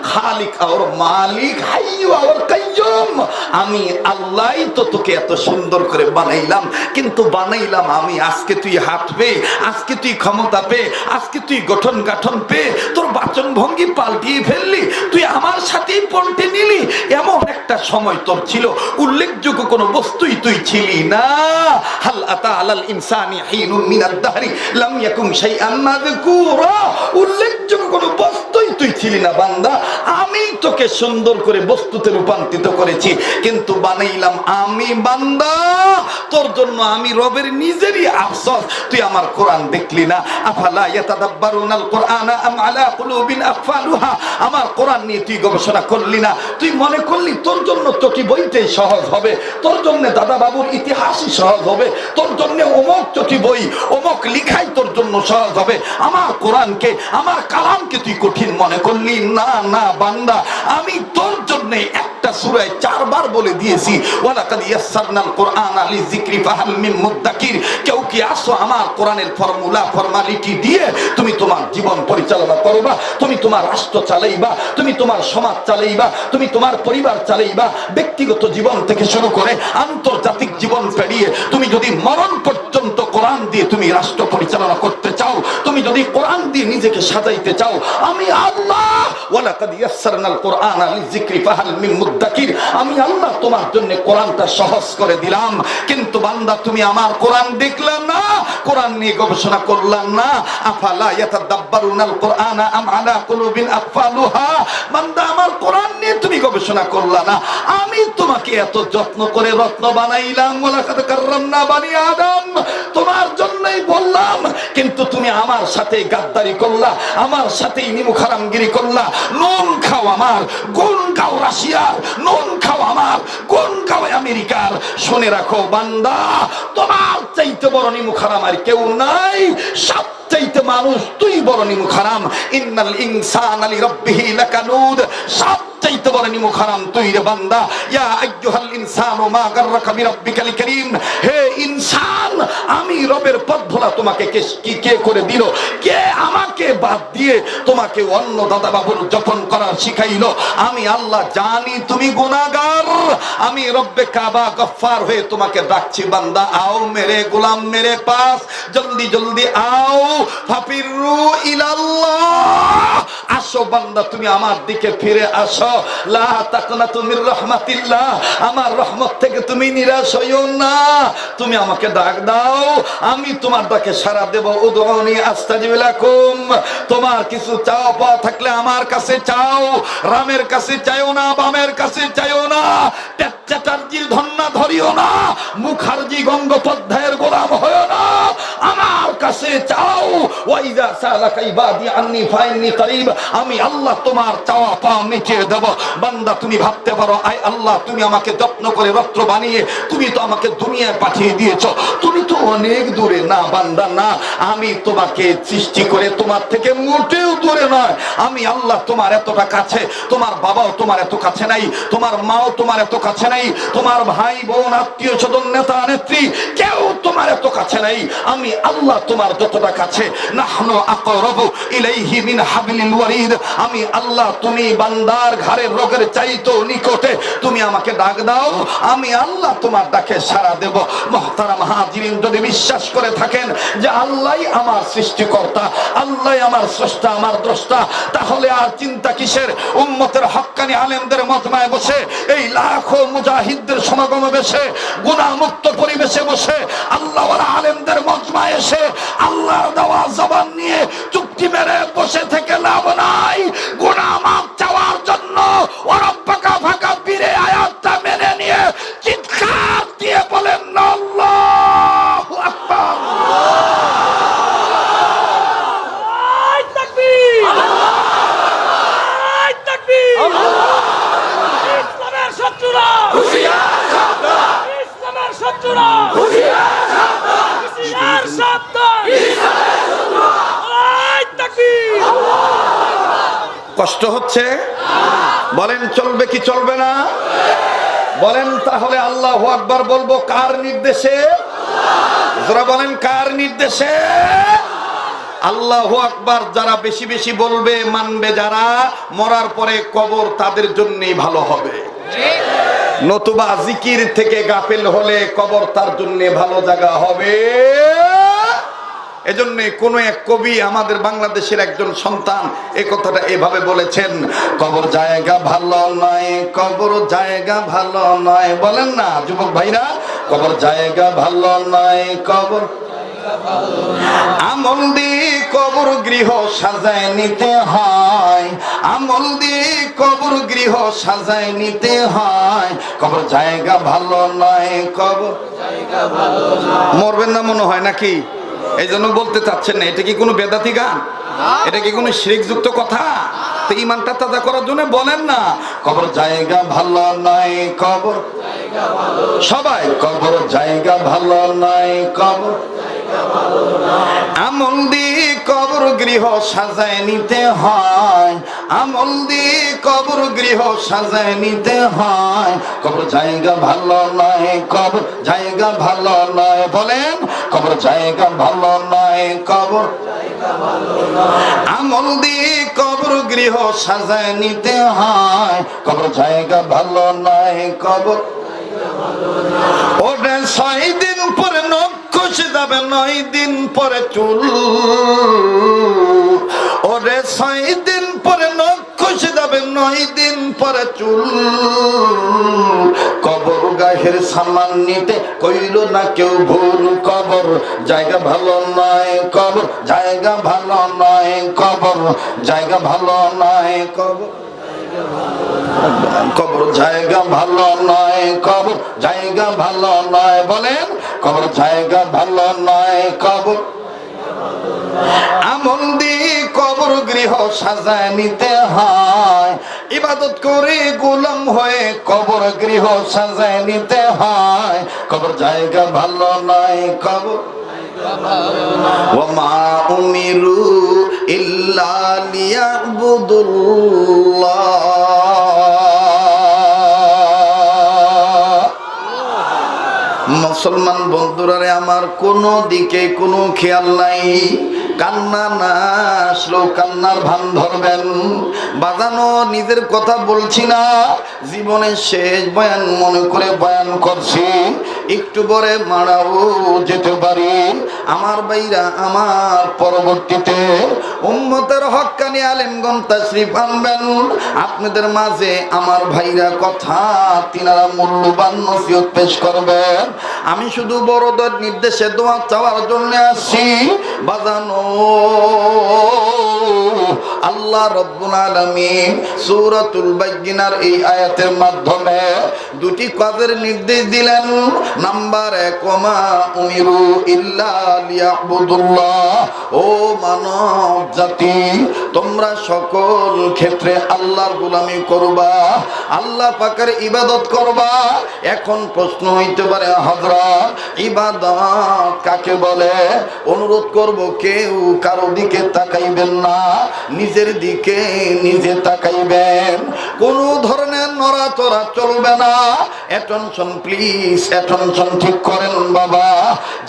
খালিক और মালিক, হাইয়্যু और কাইয়্যুম। আমি আল্লাহই তো তোকে এত সুন্দর করে বানাইলাম, কিন্তু বানাইলাম আমি। আজকে তুই হাত পেয়ে, আজকে তুই ক্ষমতা পেয়ে, আজকে তুই গঠন গাঠন পেয়ে তোর বাচন ভঙ্গি পাল্টিয়ে ফেললি, তুই আমার সাথেই পল্টে নিলি। এমন একটা সময় তোর ছিল উল্লেখযোগ্য কোনো বস্তুই তুই ছিলি না। হাল আতা আলাল ইনসানি হিনুন মিনাদ দাহরি লাম ইয়াকুন শাইআন মাযকুরা, উল্লেখযোগ্য কোনো বস্তুই তুই ছিলি না বান্দা। আমি তোকে সুন্দর করে বস্তুতে রূপান্তরিত করেছি, কিন্তু বানাইলাম আমি বান্দা তোর জন্য। আমি রবের নিজেরই আফসোস, তুই আমার কোরআন দেখলি না। আফালা ইয়াতাদাব্বারুনাল কুরআনা আম আলা কুলুবিন আকফালুহা, আমার কোরআন নিয়ে তুই গবেষণা করলি না। তুই মনে করলি তোর জন্য চটি বইটাই সহজ হবে, তোর জন্য দাদা বাবুর ইতিহাসই সহজ হবে, তোর জন্য অমুক চটি বই অমুক লিখাই তোর জন্য সহজ হবে। আমার কোরআনকে, আমার কালামকে তুই কঠিন মনে করলি না। না বান্দা, আমি তোর জন্য একটা সূরায় 4 বার বলে দিয়েছি, ওয়ালাকাদ ইয়াসসারনাল কুরআনা লিযিকরি ফাহাল মিন মুদ্দাকির। কেউ কি আসো আমার কোরআনের ফর্মুলা ফরমালিটি দিয়ে তুমি তোমার জীবন পরিচালনা করবা, তুমি তোমার রাষ্ট্র চালাইবা, তুমি তোমার সমাজ চালাইবা, তুমি তোমার পরিবার চালাইবা, ব্যক্তিগত জীবন থেকে শুরু করে আন্তর্জাতিক জীবন পেরিয়ে তুমি যদি মরণ পর্যন্ত কোরআন দিয়ে তুমি রাষ্ট্র পরিচালনা করতে চাও, তুমি যদি কোরআন দিয়ে নিজেকে সাজাইতে চাও, আমি আল্লাহ ওয়ালাকাদ ইয়াসসারনাল কুরআনা লিযিকরি ফাহাল মিন মুদ্দাকির, আমি আল্লাহ তোমার জন্য কোরআনটা সহজ করে দিলাম। কিন্তু বান্দা তুমি আমার কোরআন দেখলাম না, কোরআন নিয়ে গবেষণা করলাম না। আফালা ইয়াতাদাব্বারুনাল কুরআনা আম আলা কুলুবিন আকফালুহা, বান্দা আমার কোরআন নিয়ে তুমি গবেষণা করলা না। আমি তোমাকে এত যত্ন করে রত্ন বানাইলাম, ওয়ালাকাদ কাররামনা বানি আদম, তোমার জন্যই বললাম, কিন্তু তুমি আমার সাথে গাদ্দারি করলা, আমার সাথেই নিমুখারামগিরি করলা। নুন খাও আমার, গুণ খাও রাশিয়ার, নুন খাও আমার, গুণ খাও আমেরিকার। শুনে রাখো বান্দা, তোমার চাইতে বড় নিমুখারাম আর কেউ নাই, সব চাইতে মানুষ তুই বড় নিমুখারাম। ইন্নাল ইনসানা লিরাব্বিহি লাকানুদ, সব চাইতে বড় নিমুখারাম তুই রে বান্দা। ইয়া আইয়ুহাল ইনসানু মা গাররাকা বিরাব্বিকাল কারীম, হে ইনসান, আমি রবের পথ ভোলা তোমাকে কে করে দিল? কে আমাকে বাদ দিয়ে তোমাকে অন্য দাদা বাবুর যপন করা শিখাইলো? আমি আল্লাহ জানি তুমি গুনাহগার। আমি রব্বে কাবা গফফার হয়ে তোমাকে ডাকছি, বান্দা আও মেরে গোলাম মেরে পাস, জলদি জলদি আও, ফাফিরু ইলাল্লাহ, আসো বান্দা তুমি আমার দিকে ফিরে আসো। লা তাকনাতু মির রাহমাতিল্লাহ, আমার রহমত থেকে তুমি নিরাশ হইও না। তুমি আমাকে ডাক দাও, আমি তোমার ডাকে সাড়া দেব। উদউনি আস্তাজিব লাকুম, তোমার কিছু চাওয়া পাওয়া থাকলে আমার কাছে চাও, রামের কাছে চাইও না, বামের কাছে চাইও না, চ্যাটার্জির ধন্না ধরিও না, মুখার্জি গঙ্গোপাধ্যায়ের গোলাম হইও না, আমার কাছে চাও। ওয়াইদা সালাকা ইবাদি আন্নি ফাইন্নি করিব, আমি আল্লাহ তোমার চাওয়া পাওয়া মিটিয়ে দেব। বান্দা তুমি ভাবতে পারো, আয় আল্লাহ তুমি আমাকে যত্ন করে রত্ন বানিয়ে তুমি তো আমাকে দুনিয়ায় পাঠিয়ে দিয়েছো, তুমি তো অনেক দূরে। না বান্দা না, আমি তোমাকে সৃষ্টি করে তোমার থেকে মোটেও দূরে নয়। আমি আল্লাহ তোমার এতটা কাছে, তোমার বাবাও তোমার এত কাছে নাই, তোমার মাও তোমার এত কাছে নাই, তোমার ভাই বোন আত্মীয় স্বজন নেতা নেত্রী কেউ তোমার আমার এত কাছে নাই, আমি আল্লাহ তোমার যতটা কাছে। নাহনু আকরাবু ইলাইহি মিন হাবলিল ওয়ারিদ, আমি আল্লাহ তুমি বান্দার ঘাড়ের রগের চাইতো নিকটে। তুমি আমাকে ডাক দাও, আমি আল্লাহ তোমার ডাকে সাড়া দেব। মুহতারাম হাজিরিন, যদি বিশ্বাস করে থাকেন যে আল্লাহই আমার সৃষ্টিকর্তা, আল্লাহই আমার স্রষ্টা, আমার দ্রষ্টা, তাহলে আর চিন্তা কিসের? উম্মতের হক্কানি আলেমদের মজমায় বসে, এই লাখো মুজাহিদদের সমাগমে বসে, গুনাহমুক্ত পরিবেশে বসে, আল্লাহওয়ালা আলেমদের মজমায় এসে আল্লাহর দেওয়া জবান নিয়ে চুক্তি মেরে বসে থেকে লাভ নাই। গুনাহ মাফ চাওয়ার জন্য ওরব্বাকা ফাঁকা বীরে আয়াতটা মেনে নিয়ে চিৎকার দিয়ে বলেন আল্লাহু আকবার। ইসলামের শত্রুরা হুঁশিয়ার সাবধান, ইসলামের শত্রুরা হুঁশিয়ার সাবধান, হুঁশিয়ার সাবধান, ইসলামের শত্রুরা আল্লাহু তাকবীর। কষ্ট হচ্ছে? বলেন চলবে কি চলবে না? বলেন তাহলে আল্লাহু আকবার বলবো কার নির্দেশে? যারা বলেন কার নির্দেশে? আল্লাহু আকবার যারা বেশি বেশি বলবে, মানবে যারা, মরার পরে কবর তাদের জন্যই ভালো হবে। নতুবা জিকির থেকে গাফিল হলে কবর তার জন্য ভালো জায়গা হবে। এজন্য কোন এক কবি, আমাদের বাংলাদেশের একজন সন্তান, এই কথাটা এভাবে বলেছেন, কবর জায়গা ভালো নয়, কবর জায়গা ভালো নয়। বলেন না যুবক ভাইরা, কবর জায়গা ভালো নয়, কবর আমল দিয়ে কবর গৃহ সাজায় নিতে হয়, আমল দিয়ে কবর গৃহ সাজায় নিতে হয়। কবর জায়গা ভালো নয়, কবর জায়গা ভালো নয়। মরবেন না মনে হয় নাকি? এই জন্য বলতে চাচ্ছেন না। এটা কি কোনো বেদাতি গান? এটা কি কোনো শিরকযুক্ত কথা? তো ইমানটা তাজা করার জন্য বলেন না, কবর জায়গা ভালো নয়, কবর জায়গা ভালো। সবাই কবর জায়গা ভালো নয়, কবর আমল দিয়ে কবর গৃহ সাজায় নিতে হয়, আমল দিয়ে কবর গৃহ সাজায় নিতে হয়। কবর জায়গা ভালো নয়, কবর জায়গা ভালো নয়। বলেন কবর জায়গা ভালো নয়, কবর আমল দিয়ে কবর গৃহ সাজায় নিতে হয়। কবর জায়গা ভালো নয়, কবর ওটা 6 দিন পরে নখ খসে যাবে, 9 দিন পরে চুল। ওরে 6 দিন পরে নখ খসে যাবে, 9 দিন পরে চুল। কবর গায়ের সামান নিতে কইল না কেউ ভুল। কবর জায়গা ভালো নয়, কবর জায়গা ভালো নয়, কবর জায়গা ভালো নয়, কবর কবর জায়গা ভালো নয়, কবর জায়গা ভালো নয়। বলেন কবর জায়গা ভালো নয়, কবর আমল দিয়ে কবর গৃহ সাজায় নিতে হয়। ইবাদত করে গোলাম হয়ে কবর গৃহ সাজায় নিতে হয়। কবর জায়গা ভালো নয়, কবর ওয়ামা উমিরু ইল্লা লিয়াবুদুল্লাহ। মুসলমান বন্ধুরা রে আমার, কোনো দিকে কোনো খেয়াল নাই। কান্না না আসলেও কান্নার ভান ধরবেন। বাজানো নিজের কথা বলছি না, জীবনের শেষ বয়ান মনে করে বয়ান করছি। একটু পরে মারাও যেতে পারি। আমার ভাইরা, আমার পরবর্তীতে উম্মতের হক্কানি আলেমগণ তাশরীফ আনবেন আপনাদের মাঝে। আমার ভাইরা কথা, তিনারা মূল্যবান নসিহত পেশ করবেন। আমি শুধু বড়দের নির্দেশে দোয়া চাওয়ার জন্য আসছি। বাজানো আল্লাহ রাব্বুল আলামিন সূরাতুল বায়িনার এই আয়াতের মাধ্যমে দুটি কাজের নির্দেশ দিলেন। নাম্বার 1, ওমা উমিরু ইল্লা লিয়াবুদুল্লাহ। ও মানব জাতি, তোমরা সকল ক্ষেত্রে আল্লাহর গোলামি করবা, আল্লাহ পাকের ইবাদত করবা। এখন প্রশ্ন হইতে পারে, হযরত ইবাদত কাকে বলে? অনুরোধ করব, কেউ কারো দিকে তাকাইবেন না, নিজের দিকে নিজে তাকাইবেন। কোন ধরনের নড়াচড়া চলবে না। অ্যাটেনশন প্লিজ, অ্যাটেনশন ঠিক করেন বাবা।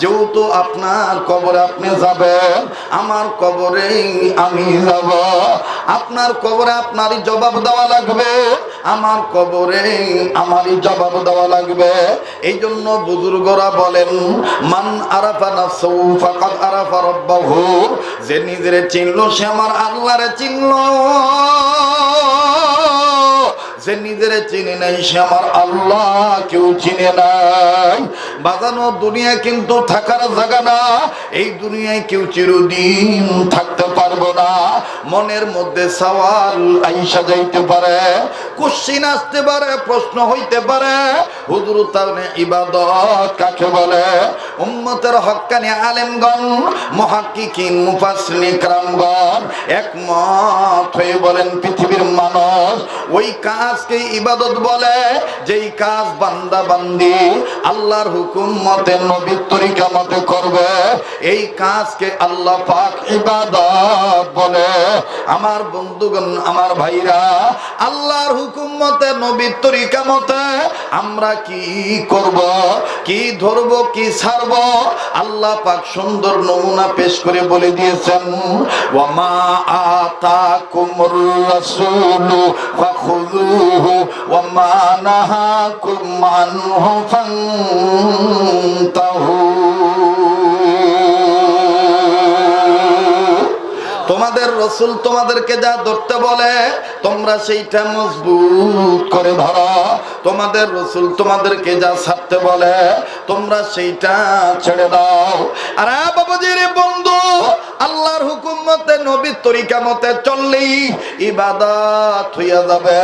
যেহেতু আপনার কবরে আপনি যাবেন, আমার কবরে আমি যাব। আপনার কবরে আপনারই জবাব দেওয়া লাগবে, আমার কবরে আমারই জবাব দেওয়া লাগবে। এই জন্য বুজুর্গরা বলেন, মান আরাফা নাফসাহু ফাকাদ আরাফা রাব্বাহু, যে নিজেরে চিনলো সে আমার আল্লাহরে চিনলো, যে নিজেরে চিনে নাই সে আমার আল্লাহ কেউ চিনে নাই। বাজানো দুনিয়া কিন্তু থাকার জায়গা না, এই দুনিয়ায় কেউ চিরদিন থাকতে পারবো না। মনের মধ্যে সওয়াল আইসা যাইতে পারে, কোশ্চিন আসতে পারে, প্রশ্ন হইতে পারে, হুজুর তাহলে ইবাদত কাকে বলে? উম্মতের হক্কানি আলেমগণ, মুহাক্কিকিন, মুফাসসিরিন ইকরামগণ একমত হয়ে বলেন, পৃথিবীর মানুষ ওই কাজকে ইবাদত বলে যেই কাজ বান্দা বান্দি আল্লাহর হুকুম মতে নবীর তরিকা মতে করবে, এই কাজকে আল্লাহ পাক ইবাদত বলে। আমার বন্ধুগণ, আমার ভাইরা, আল্লাহর হুকুম মতে নবীর তরিকা মতে আমরা কি করব, কি ধরব, কি ছাড়ব, আল্লাহ পাক সুন্দর নমুনা পেশ করে বলে দিয়েছেন, ওয়া মা আতাকুমুর রাসূলু ফাখুযুহু ওয়া মা নাহাকুম আনহু ফান্তাহু। তোমাদের রসুল তোমাদেরকে যা ধরতে বলে তোমরা সেইটা মজবুত করে ধরো, তোমাদের রসুল তোমাদেরকে যা ছাড়তে বলে তোমরা সেইটা ছেড়ে দাও। আর বাবাজির বন্ধু, আল্লাহর হুকুম মতে নবীর তরিকা মতে চললেই ইবাদত হইয়া যাবে।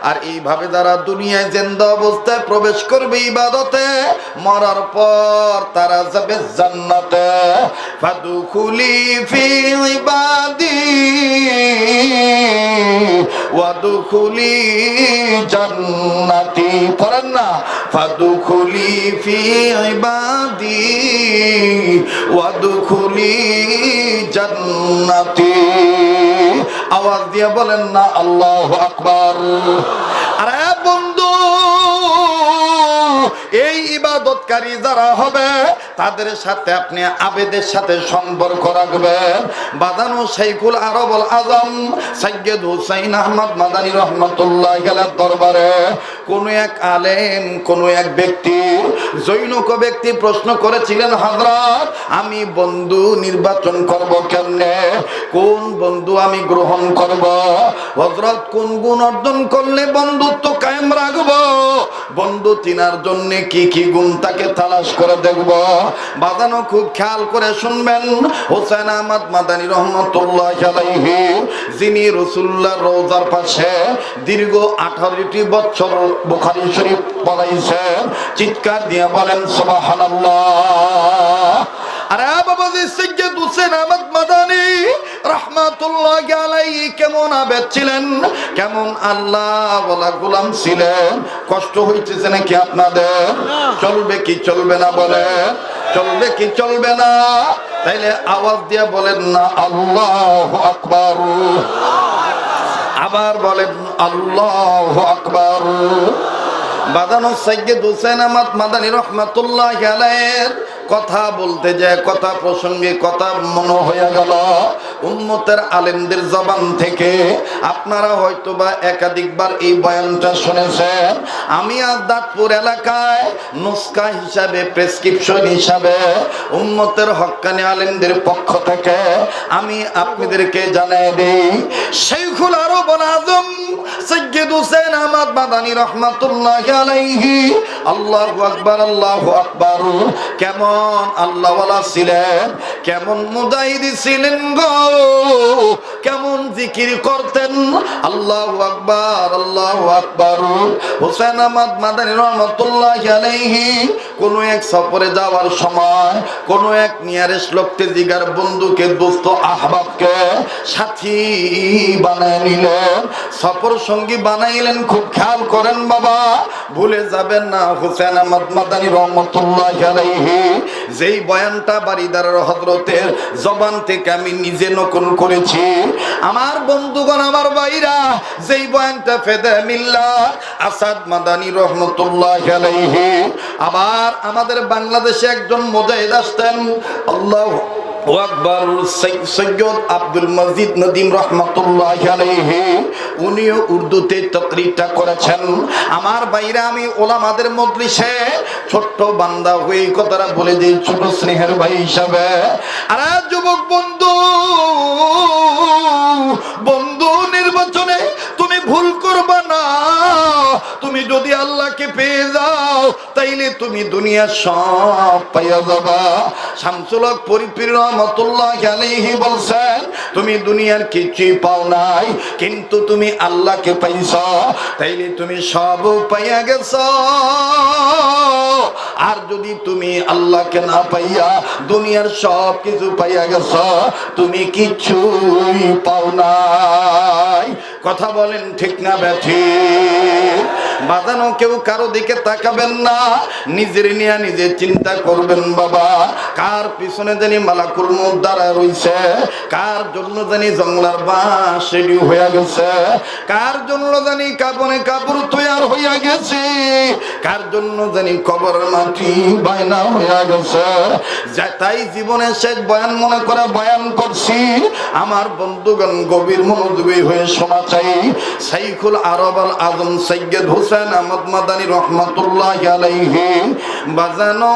আর এইভাবে যারা দুনিয়ায় জিন্দা অবস্থায় প্রবেশ করবে ইবাদতে, মরার পর তারা যাবে জান্নাতে। ফাদুখুলি ফি ইবাদি ওয়াদুখুলি জান্নাতি। পড়েন না, ফাদুখুলি ফি ইবাদি ওয়াদুখুলি জান্নাতি। আওয়াজ দিয়ে বলেন না আল্লাহু আকবার। আরে বন্ধু, এই ইবাদতকারী যারা হবে তাদের সাথে আপনি আবেদের সাথে সম্পর্ক রাখবেন। বাদানু শাইখুল আরবুল আজম সৈয়দ হুসাইন আহমদ মাদানী রহমাতুল্লাহি আলাইহির দরবারে কোন এক আলেম, কোন এক ব্যক্তি, জৈনক ব্যক্তি প্রশ্ন করেছিলেন, হযরত আমি বন্ধু নির্বাচন করব কেমনে, কোন বন্ধু আমি গ্রহণ করব, হযরত কোন গুণ অর্জন করলে বন্ধুত্ব কায়েম রাখবো, বন্ধু চিনার জন্য কি কি গুণ তাকে তালাশ করে দেখব। বাজানো খুব খেয়াল করে শুনবেন, হুসাইন আহমদ মাদানী রহমাতুল্লাহি আলাইহি যিনি রাসূলুল্লাহর রওজার পাশে দীর্ঘ 18টি বছর বুখারী শরীফ পড়াইছেন, চিৎকার দিয়ে বলেন সুবহানাল্লাহ। আরে বাবাজি, সৈয়দ হুসাইন আহমদ মাদানী রহমাতুল্লাহি আলাইহি কেমন আবেদ ছিলেন, কেমন আল্লাহ ওয়ালা গোলাম ছিলেন। কষ্ট হইতেছে নাকি আপনাদের? চলবে কি চলবে না বলে? চলবে কি চলবে না? তাইলে আওয়াজ দিয়ে বলেন না আল্লাহু আকবার। আবার বলেন আল্লাহু আকবার। বাদানো সৈয়দ হুসাইন আহমদ মাদানী রহমাতুল্লাহি আলাইহির কথা বলতে যায়, কথা প্রসঙ্গে কথা মনে হয়ে গেল উম্মতের আলেমদের জবান থেকে। আপনারা হয়তোবা একাধিকবার এই বয়ানটা শুনেছেন। আমি আজ দাঁতপুর এলাকায় নুসকা হিসাবে, প্রেসক্রিপশন হিসাবে উম্মতের হক্কানি আলেমদের পক্ষ থেকে আমি আপনাদেরকে জানাই দেই, শাইখুল আরবুল আজম সৈয়দ হুসাইন আহমদ মাদানী রহমাতুল্লাহি আলাইহি, আল্লাহু আকবার, আল্লাহু আকবার, কেমন আল্লাহ ওয়ালা ছিলেন, কেমন মুজাহিদ ছিলেন গো, কেমন জিকির করতেন। আল্লাহু আকবার, আল্লাহু আকবার। হুসাইন আহমদ মাদানী রহমাতুল্লাহি আলাইহি কোন এক সফরে যাওয়ার সময় কোন এক নিয়ারেস্ট লোককে, জিগার বন্ধুকে, দোস্ত আহবাবকে সাথী বানায় নিলেন, সফর সঙ্গী বানায় বানাইলেন, খুব খেয়াল করেন বাবা, ভুলে যাবেন না হুসেন আহমদ মাদানী রহমতুল্লাহ আলাইহি যেই বয়ানটা বারিদারের হযরতের জবান থেকে আমি নিজে নকল করেছি। আমার বন্ধুগণ, আমার ভাইরা, যেই বয়ানটা ফেদে মিল্লাত আসাদ মাদানী রহমতুল্লাহ আলাইহি, আবার আমাদের বাংলাদেশে একজন মুজাহিদ আসতেন, আল্লাহু আকবার, সৈয়দ আব্দুল মজিদ নদীম রহমতুল্লাহ আলাইহি, উনিও উর্দুতে তাকরীরটা করেছেন। আমার ভাইরা, আমি ওলামাদের মজলিসে ছোট্ট বান্দা হয়ে কথাটা বলে দিই, ছোট স্নেহের ভাই হিসাবে। আরে যুবক বন্ধু, বন্ধু নির্বাচনে তুমি ভুল করবা না। তুমি যদি আল্লাহকে পেয়ে যাও তাইলে তুমি দুনিয়া সব পাইয়া যাবা। শামসুল হক পরিপীর রহমতুল্লাহ আলাইহি বলছেন, তুমি দুনিয়ার কিছুই পাও নাই, কিন্তু তুমি আল্লাহকে পাইছ, তাইলে তুমি সব পাইয়া গেছ। আর যদি তুমি আল্লাহকে না পাইয়া দুনিয়ার সব কিছু পাইয়া গেছ, তুমি কিছুই পাও নাই। কথা বলেন ঠিক না ব্যাঠিক? বাজানো, কেউ কারো দিকে তাকাবেন না, নিজের নিয়ে নিজে চিন্তা করবেন বাবা। কার পিছনে জানি মালাকুল মউত দাঁড়ায় রইছে, কার জন্য জানি জঙ্গলার বাঁশ রেডি হইয়া গেছে, কার জন্য জানি কাপড়ে কাপড় তৈয়ার হইয়া গেছে, কার জন্য জানি কবরের মাটি বায়না হইয়া গেছে। তাই জীবনে শেষ বয়ান মনে করে বয়ান করছি। আমার বন্ধুগণ, গভীর মনোযোগী হয়ে শোনা চাই। শাইখুল আরব আল আজম সৈয়দ হুসেন আহমদ মাদানী রহমতুল্লাহ আলাইহি বাজানো,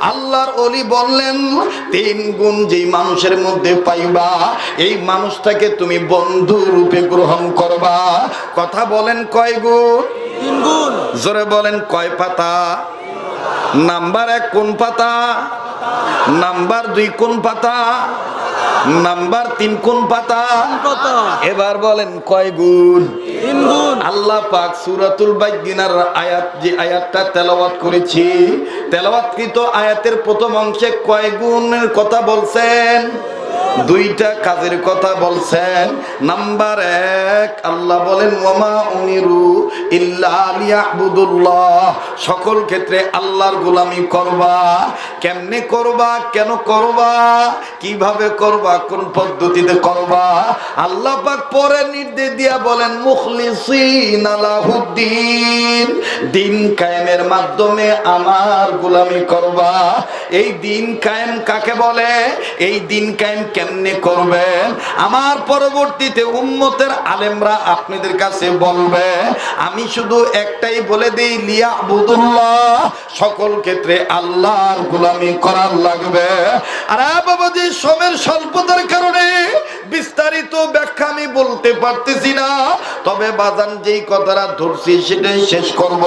আল্লাহর ওলি বললেন, 3 গুণ যেই মানুষের মধ্যে পাইবা, এই মানুষটাকে তুমি বন্ধু রূপে গ্রহণ করবা। কথা বলেন কয় গুণ? 3 গুণ। জোরে বলেন কয় পাতা? নাম্বার 1 কোন পাতা? নাম্বার 2 কোন পাতা? নাম্বার 3 কোন পাতা? এবার বলেন কয় গুণ? 3 গুণ। আল্লাহ পাক সূরাতুল বাইয়িনার আয়াত, যে আয়াতটা তেলাওয়াত করেছি, তেলাওয়াতকৃত আয়াতের প্রথম অংশে কয় গুণের কথা বলছেন? 2টা কাজের কথা বলছেন। নাম্বার 1, আল্লাহ বলেন, ওয়ামা উমিরু ইল্লা লিয়াবুদুল্লাহ, সকল ক্ষেত্রে আল্লাহর গোলামি করবা। কেমনে করবা? কেন করবা? কিভাবে করবা? কোন পদ্ধতিতে করবা? আল্লাহ পাক পরে নির্দেশ দিয়া বলেন, মুখলিসিনা লাহুদ্দিন, দিন কায়েমের মাধ্যমে আমার গোলামি করবা। এই দিন কায়েম কাকে বলে? এই দিন কায়েম কেমনে করবেন? আমার পরবর্তীতে উম্মতের আলেমরা আপনাদের কাছে বলবে। আমি শুধু একটাই বলে দেই, লিয়াবুদুল্লাহ, সকল ক্ষেত্রে আল্লাহর গোলামি করার লাগবে। আর বাবাজি, সময়ের স্বল্পতার কারণে বিস্তারিত ব্যাখ্যা আমি বলতে পারতেছি না, তবে বাজান যেই কথাটা ধরছি সেটাই শেষ করব।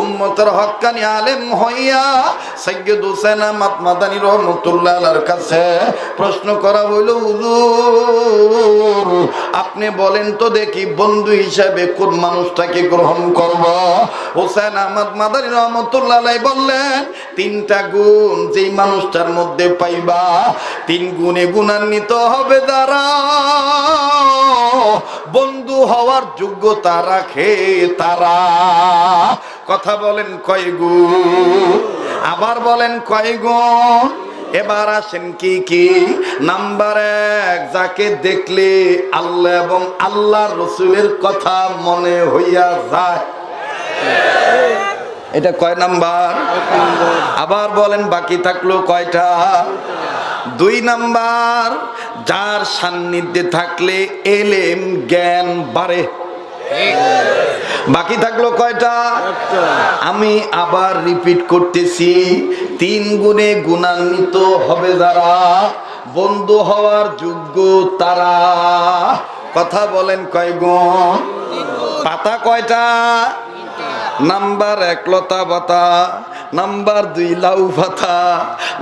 উম্মতের হক্কানি আলেম হইয়া সৈয়দ হুসেন আহমদ মাদানী রহমতুল্লাহ আলাইহির কাছে প্রশ্ন করা হইল, হুজুর আপনি বলেন তো দেখি, বন্ধু হিসাবে কোন মানুষটাকে গ্রহণ করব? হুসেন আহমদ মাদানী রহমতুল্লাহ আলাইহি বললেন, 3টা গুণ যেই মানুষটার মধ্যে পাইবা, 3 গুণে গুণান্বিত হবে যারা, বন্ধু হওয়ার যোগ্যতা রাখে তারা। কথা বলেন কয় গুণ? আবার বলেন কয় গুণ? এবার আসেন কি কি? নাম্বার 1, যাকে দেখলে আল্লাহ এবং আল্লাহর রাসূলের কথা মনে হইয়া যায়। এটা কয় নাম্বার? আবার বলেন, বাকি থাকলো কয়টা? 2 নাম্বার, যার সান্নিধ্যে থাকলে এলেম জ্ঞান বাড়ে। বাকি থাকলো কয়টা? আমি আবার রিপিট করতেছি, 3 গুণে গুণান্বিত হবে যারা, বন্ধু হওয়ার যোগ্য তারা। কথা বলেন কয় গুণ? পাতা কয়টা? নাম্বার 1 লতা পাতা, নাম্বার 2 লাউ পাতা,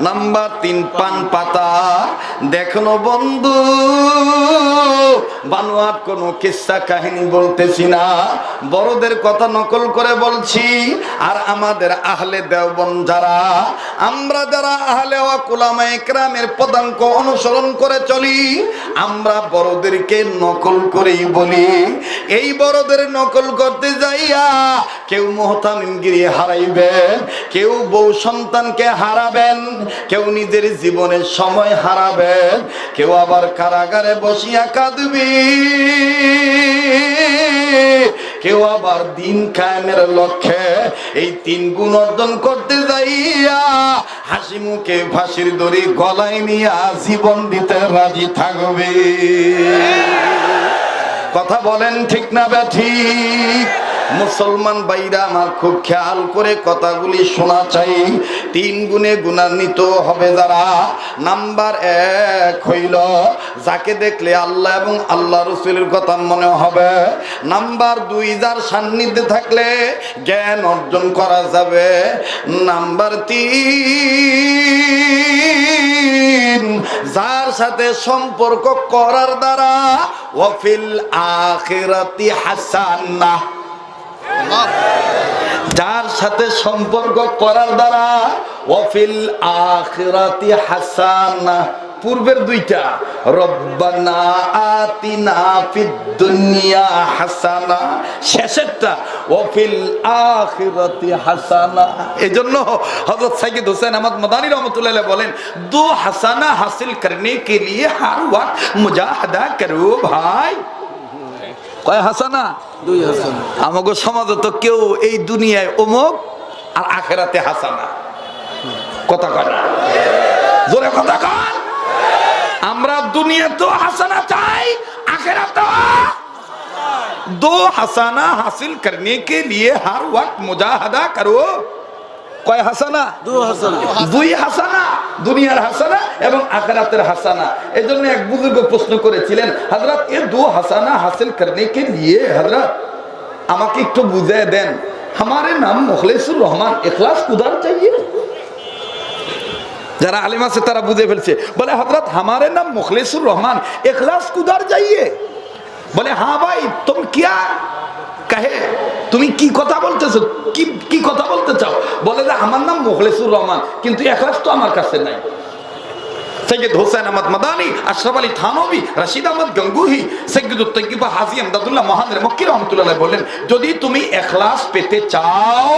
নাম্বার 3 পান পাতা। দেখো বন্ধু, বানোয়াট কোনো কিস্সা কাহিনী বলতেছি না, বড়দের কথা নকল করে বলছি। আর আমাদের আহলে দেওবন্দ যারা, আমরা যারা আহলে ওয়াক উলামায়ে কেরামের পদাঙ্ক অনুসরণ করে চলি, আমরা বড়দেরকে নকল করেই বলি। এই বড়দের নকল করতে যাইয়া কেউ মুহতামিমগিরি হারাইবেন, কেউ বউ সন্তানকে হারাবেন, কেউ নিজের জীবনের সময় হারাবেন, কেউ আবার কারাগারে বসিয়া কাঁদবি, কেউ আবার দিন কায়েমের লক্ষ্যে এই 3 গুণ অর্জন করতে যাইয়া হাসি মুখে ফাঁসির দড়ি গলায় নিয়ে জীবন দিতে রাজি থাকবে। কথা বলেন ঠিক না ঠিক? মুসলমান ভাইরা আমার খুব খেয়াল করে কথাগুলি শোনা চাই। 3 গুণে গুণান্বিত হবে যারা। নাম্বার 1 হইল যাকে দেখলে আল্লাহ এবং আল্লাহ রাসূলের কথা মনে হবে। নাম্বার 2 যার সান্নিধ্যে থাকলে জ্ঞান অর্জন করা যাবে। নাম্বার 3 যার সাথে সম্পর্ক করার দ্বারা ওয়াফিল আখিরাতি হাসানাহ, যার সাথে সম্পর্ক করার দ্বারা ওয়াফিল আখিরাতি হাসানাহ। পূর্বের 2টা রব্বানা আতিনা ফিদ দুনিয়া হাসানা, শেষেরটা ওয়াফিল আখিরাতি হাসানা। এজন্য হযরত সাইয়্যিদ হুসাইন আহমদ মাদানী রাহমাতুল্লাহ আলাইহি বলেন, 2 হাসানা হাসিল করনে কে লিয়ে হর ওয়াক্ত মুজাহাদা করো ভাই। কয় হাসানা? 2 হাসানা। আমাগো সমাজে তো কেউ এই দুনিয়ায় অমুক আর আখিরাতে হাসানা কথা কয় না, জোরে কথা কয়। আমরা দুনিয়াতেও হাসানা চাই, आखिरत दो हसाना हासिल करने के लिए हर वक्त मुजाहदा करो। কয় হাসানা? দুই হাসানা, দুনিয়ার হাসানা এবং আখিরাতের হাসানা। এজন্য এক বুজুর্গ প্রশ্ন করেছিলেন, হযরত ये दो हसाना हासिल करने के लिए हजरत আমাকে একটু বুঝিয়ে দেন, हमारे नाम मुखलिसुर रहमान इखलास कुदार चाहिए। যারা আলেম আছে তারা বুঝে ফেলছে, বলে হযরত हमारे नाम मुखलिसुर रहमान इखलास कुदार चाहिए। বলে हाँ भाई तुम क्या कहे, তুমি কি কথা বলতেছো, কি কথা বলতে চাও? বলে যে আমার নাম মুখলেসুর রহমান কিন্তু ইখলাস তো আমার কাছে নাই। সৈয়দ হোসেন আহমদ মাদানী, আশরাফ আলী থানভী, রশিদ আহমদ গঙ্গুহি, সৈয়দুত তৈয়বা হাজী আমদাদুল্লাহ মহানের মক্কি রহমাতুল্লাহ বলেন, যদি তুমি ইখলাস পেতে চাও,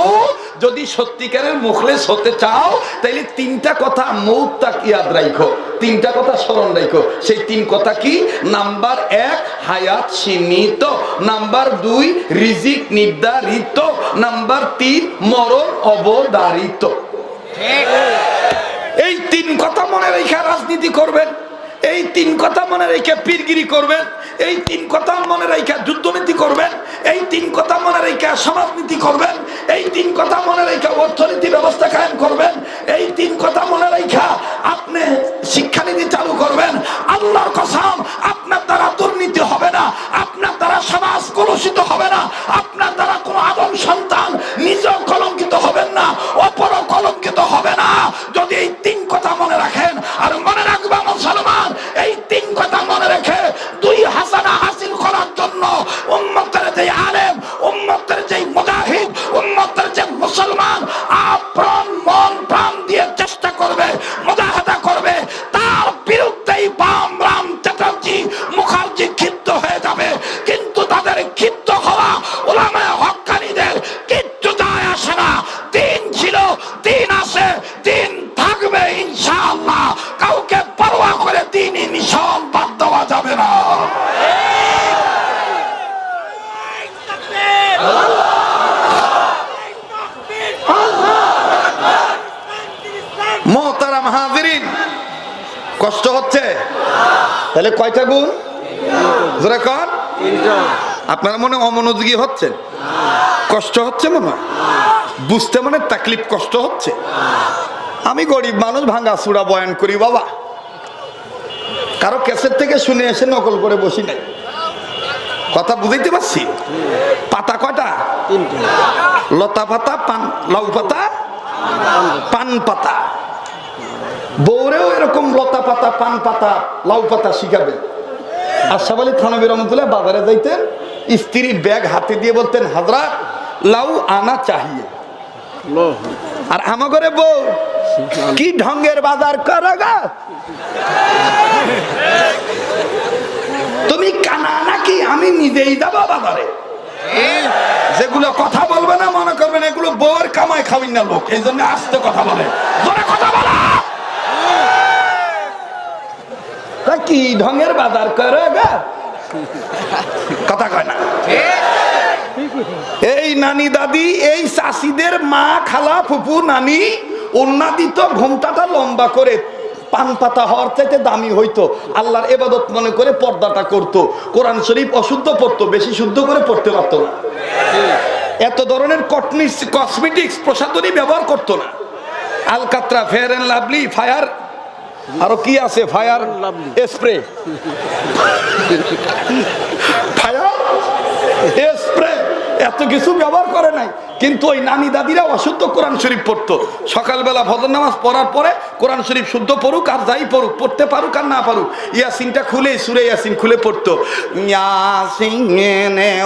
যদি সত্যিকারের মুখলেস হতে চাও, তাইলে তিনটা কথা মৌত তাক ইয়াদ রাখো, তিনটা কথা স্মরণ রাখো। সেই তিন কথা কি? নাম্বার 1 হায়াত সীমিত, নাম্বার 2 রিজিক নির্ধারিত, নাম্বার 3 মরণ অবধারিত। এই তিন কথা মনে রেখে রাজনীতি করবেন, এই তিন কথা মনে রেখে পীরগিরি করবেন, এই তিন কথা মনে রেখে যুদ্ধনীতি করবেন, এই তিন কথা মনে রেখে সমাজনীতি করবেন, এই তিন কথা মনে রেখে অর্থনীতি ব্যবস্থা কায়েম করবেন, এই তিন কথা মনে রেখে আপনি শিক্ষানীতি চালু করবেন। আল্লাহর কসম, আপনার দ্বারা দুর্নীতি হবে না, আপনার দ্বারা সমাজ কলুষিত হবে না, আপনার দ্বারা কোনো আদম সন্তান নিজেও কলঙ্কিত হবেন না, অপরও কলঙ্কিত হবে না, যদি এই তিন কথা মনে রাখেন। আর মনে রাখবা মুসলমান, এই তিন কথা মনে রেখে 2 হাসানা হাসিল করার জন্য উম্মতের যে আলেম, উম্মতের যে মুজাহিদ, উম্মতের যে মুসলমান আপ্রাণ মন প্রাণ দিয়ে চেষ্টা করবে, মুজাহাদা করবে, তার বিরুদ্ধেই বাম রাম চ্যাটার্জি মুখার্জি ক্ষিপ্ত হয়ে যাবে। কিন্তু তাদের ক্ষিপ্ত হওয়া উলামায়ে হক্কানীদের কিচ্ছু যায় আসে না। দিন ছিল, দিন আছে, দিন থাকবে ইনশাআল্লাহ। কাউকে পরোয়া করে দিনই নিশান বাদ দেওয়া যাবে না। মোহতারাম হাজিরিন, কষ্ট হচ্ছে? তাহলে কয়টা গুণ? জোরে কর। আপনারা মনে অমনোযোগী হচ্ছেন? কষ্ট হচ্ছে মনে হয়? বুঝতে মানে তাকলিফ, কষ্ট হচ্ছে? আমি গরিব মানুষ, ভাঙা চূড়া বয়ান করি বাবা, কারো ক্যাসেট থেকে শুনে এসে নকল করে বসি নাই। কথা বুঝাইতে পারছি? পাতা কয়টা? 3টা। লতা পাতা, পান লাউ পাতা পান পাতা। বউরেও এরকম লতা পাতা, পান পাতা, লাউ পাতা শিখাবেন। আশরাফ আলী থানভী রহমতুল্লাহ বাজারে যাইতেন, স্ত্রীর ব্যাগ হাতে দিয়ে বলতেন, হাজরাত লাউ আনা চাহিয়ে। আর আমাগরে বউ কি ঢঙ্গের বাজার করগা, তুমি কানা নাকি, আমি নিজেই যাবো বাজারে। যেগুলো কথা বলবে না মনে করবেন এগুলো বউয়ের কামাই খাওয়াই না লোক, এই জন্য আস্তে কথা বলে, জোরে কথা বলা। তা কি ঢঙ্গের বাজার করগা, কথা কয় না। এই নানি দাদি, এই চাষিদের মা, খালা, ফুপু, নানি ওন্না দিত, ঘোমটাটা লম্বা করে, পান পাতা হওয়ার চাইতে দামি হইতো, আল্লাহর ইবাদত মনে করে পর্দাটা করতো, কোরআন শরীফ অশুদ্ধ পড়তো, বেশি শুদ্ধ করে পড়তে পারতো না, এত ধরনের কসমেটিক্স প্রসাধনী ব্যবহার করতো না। আলকাত্রা, ফেয়ার এন্ড লাভলি, ফায়ার, আরো কি আছে, ফায়ার স্প্রে, ফায়ার স্প্রে, এত কিছু ব্যবহার করে নাই। কিন্তু ওই নানি দাদিরা অশুদ্ধ কোরআন শরীফ পড়তো। সকালবেলা ফজর নামাজ পড়ার পরে কোরআন শরীফ শুদ্ধ পড়ুক আর যাই পড়ুক, পড়তে পারুক আর না পারুক, ইয়াসিনটা খুলে, সূরা ইয়াসিন খুলে পড়তো। ইয়াসিন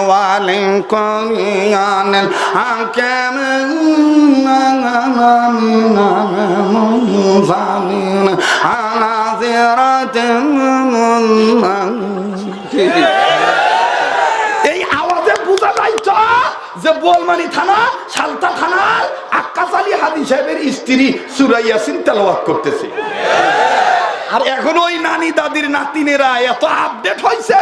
ওয়ালিন কুরআনিল হাকিম এই আওয়াজে বোঝা যাইতো যে বোলমানি থানা, সালতা থানার আক্কাস আলী হাদি সাহেবের স্ত্রী সূরা ইয়াসিন তেলাওয়াত করতেছে। আর এখন ওই নানি দাদির নাতিনেরা এত আপডেট হয়েছে,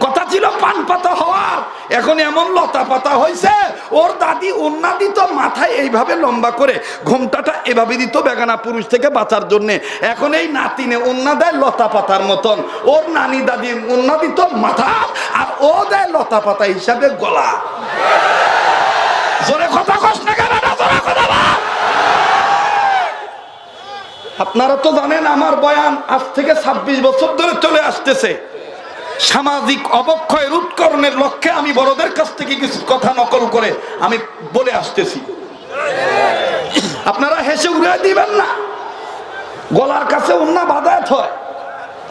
কথা ছিল পান পাতা হওয়ার, এখন এমন লতা পাতা হয়েছে। ওর দাদি ওন্না দিত মাথায় এইভাবে লম্বা করে, ঘোমটাটা এভাবে দিত বেগানা পুরুষ থেকে বাঁচার জন্য। এখন এই নাতিনে ওন্না দেয় লতা পাতার মতন, ওর নানি দাদি ওন্না দিত মাথা, আর ও দেয় লতা পাতা হিসাবে গলা। জোরে কথা কস না কেন, জোরে কথা বল। আপনারা তো জানেন আমার বয়ান আজ থেকে 26 বছর ধরে চলে আসতেছে। সামাজিক অবক্ষয় রোধকরণের লক্ষ্যে আমি বড়দের কাছ থেকে কিছু কথা নকল করে আমি বলে আসতেছি, আপনারা হেসে উড়ে দিবেন না। গলার কাছে ওন্না বাঁধায় হয়,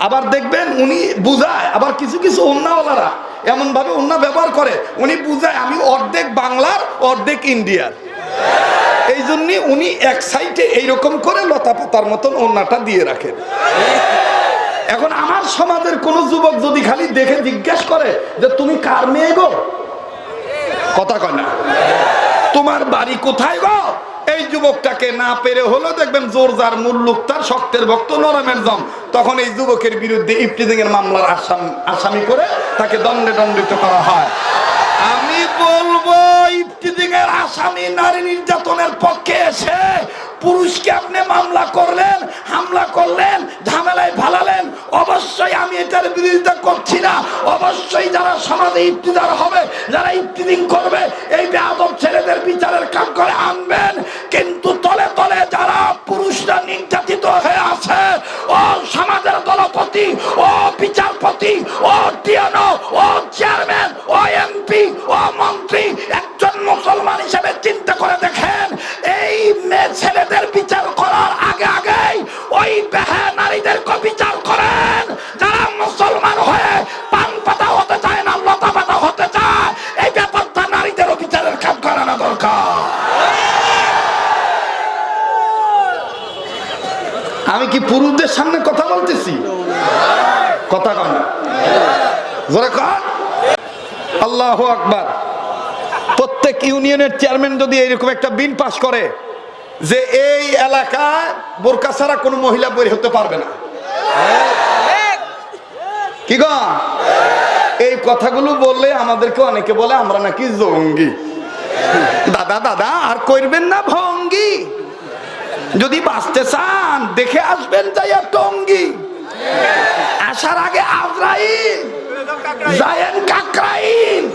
আবার দেখবেন উনি বুঝায়, আবার কিছু কিছু ওন্নাওয়ালারা এমন ভাবে ওন্না ব্যবহার করে, উনি বুঝায় আমি অর্ধেক বাংলার অর্ধেক ইন্ডিয়ার, এই জন্য উনি এক সাইডে এইরকম করে লতা পাতার মতন ওন্নাটা দিয়ে রাখেন। এখন আমার সমাজের কোন যুবক যদি খালি দেখে জিজ্ঞেস করে যে তুমি কার মেয়ে গো, কথা কয় না, তোমার বাড়ি কোথায় গো, এই যুবকটাকে না পেরে হলো দেখবেন জোর যার মুল্লুক তার শক্তের ভক্ত নরমের দম, তখন এই যুবকের বিরুদ্ধে ইফতিজিং এর মামলার আসামি করে তাকে দণ্ডিত করা হয়। আমি বলবো ইফতিজিং এর আসামি নারী নির্যাতনের পক্ষে এসে পুরুষকে আপনি মামলা করলেন, হামলা করলেন, ঝামেলায় ফালালেন, অবশ্যই আমি এটার বিরোধিতা করছি না। অবশ্যই যারা সমাজে ইফতিজার হবে, যারা ইফতিজিং করবে, এই বেয়াদব ছেলেদের বিচারের কাম করে আনবেন। কিন্তু তলে তলে যারা পুরুষরা নির্যাতিত হয়ে আছে, ও সমাজের দলপতি, ও বিচারপতি, ও টিএনও, ও চেয়ারম্যান, ও এমপি, ও মন্ত্রী, একজন মুসলমান হিসেবে চিন্তা করে দেখেন, এই মেয়ে ছেলেদের বিচার করার আগে আগেই ওই বেহা নারীদেরকে বিচার করেন যারা মুসলমান হয়ে পান পাতা হতে চায় না, লতা পাতা হতে চায়। এই ব্যাপারটা নারীদেরও বিচারের কাম করানো দরকার। আমি কি পুরুষদের সামনে কথা বলতেছি? কথা কন না, জোরে কন। আল্লাহু আকবার। প্রত্যেক ইউনিয়নের চেয়ারম্যান যদি এরকম একটা বিল পাস করে যে এই এলাকায় বোরকা ছাড়া কোনো মহিলা বের হতে পারবে না, কি গো, এই কথাগুলো বললে আমাদেরকে অনেকে বলে আমরা নাকি জঙ্গি। দাদা দাদা আর করবেন না ভঙ্গি, যদি বাঁচতে চান দেখে আসবেন যাইয়া টঙ্গি, আসার আগে আজরাইল যায়েন কাকরাইল,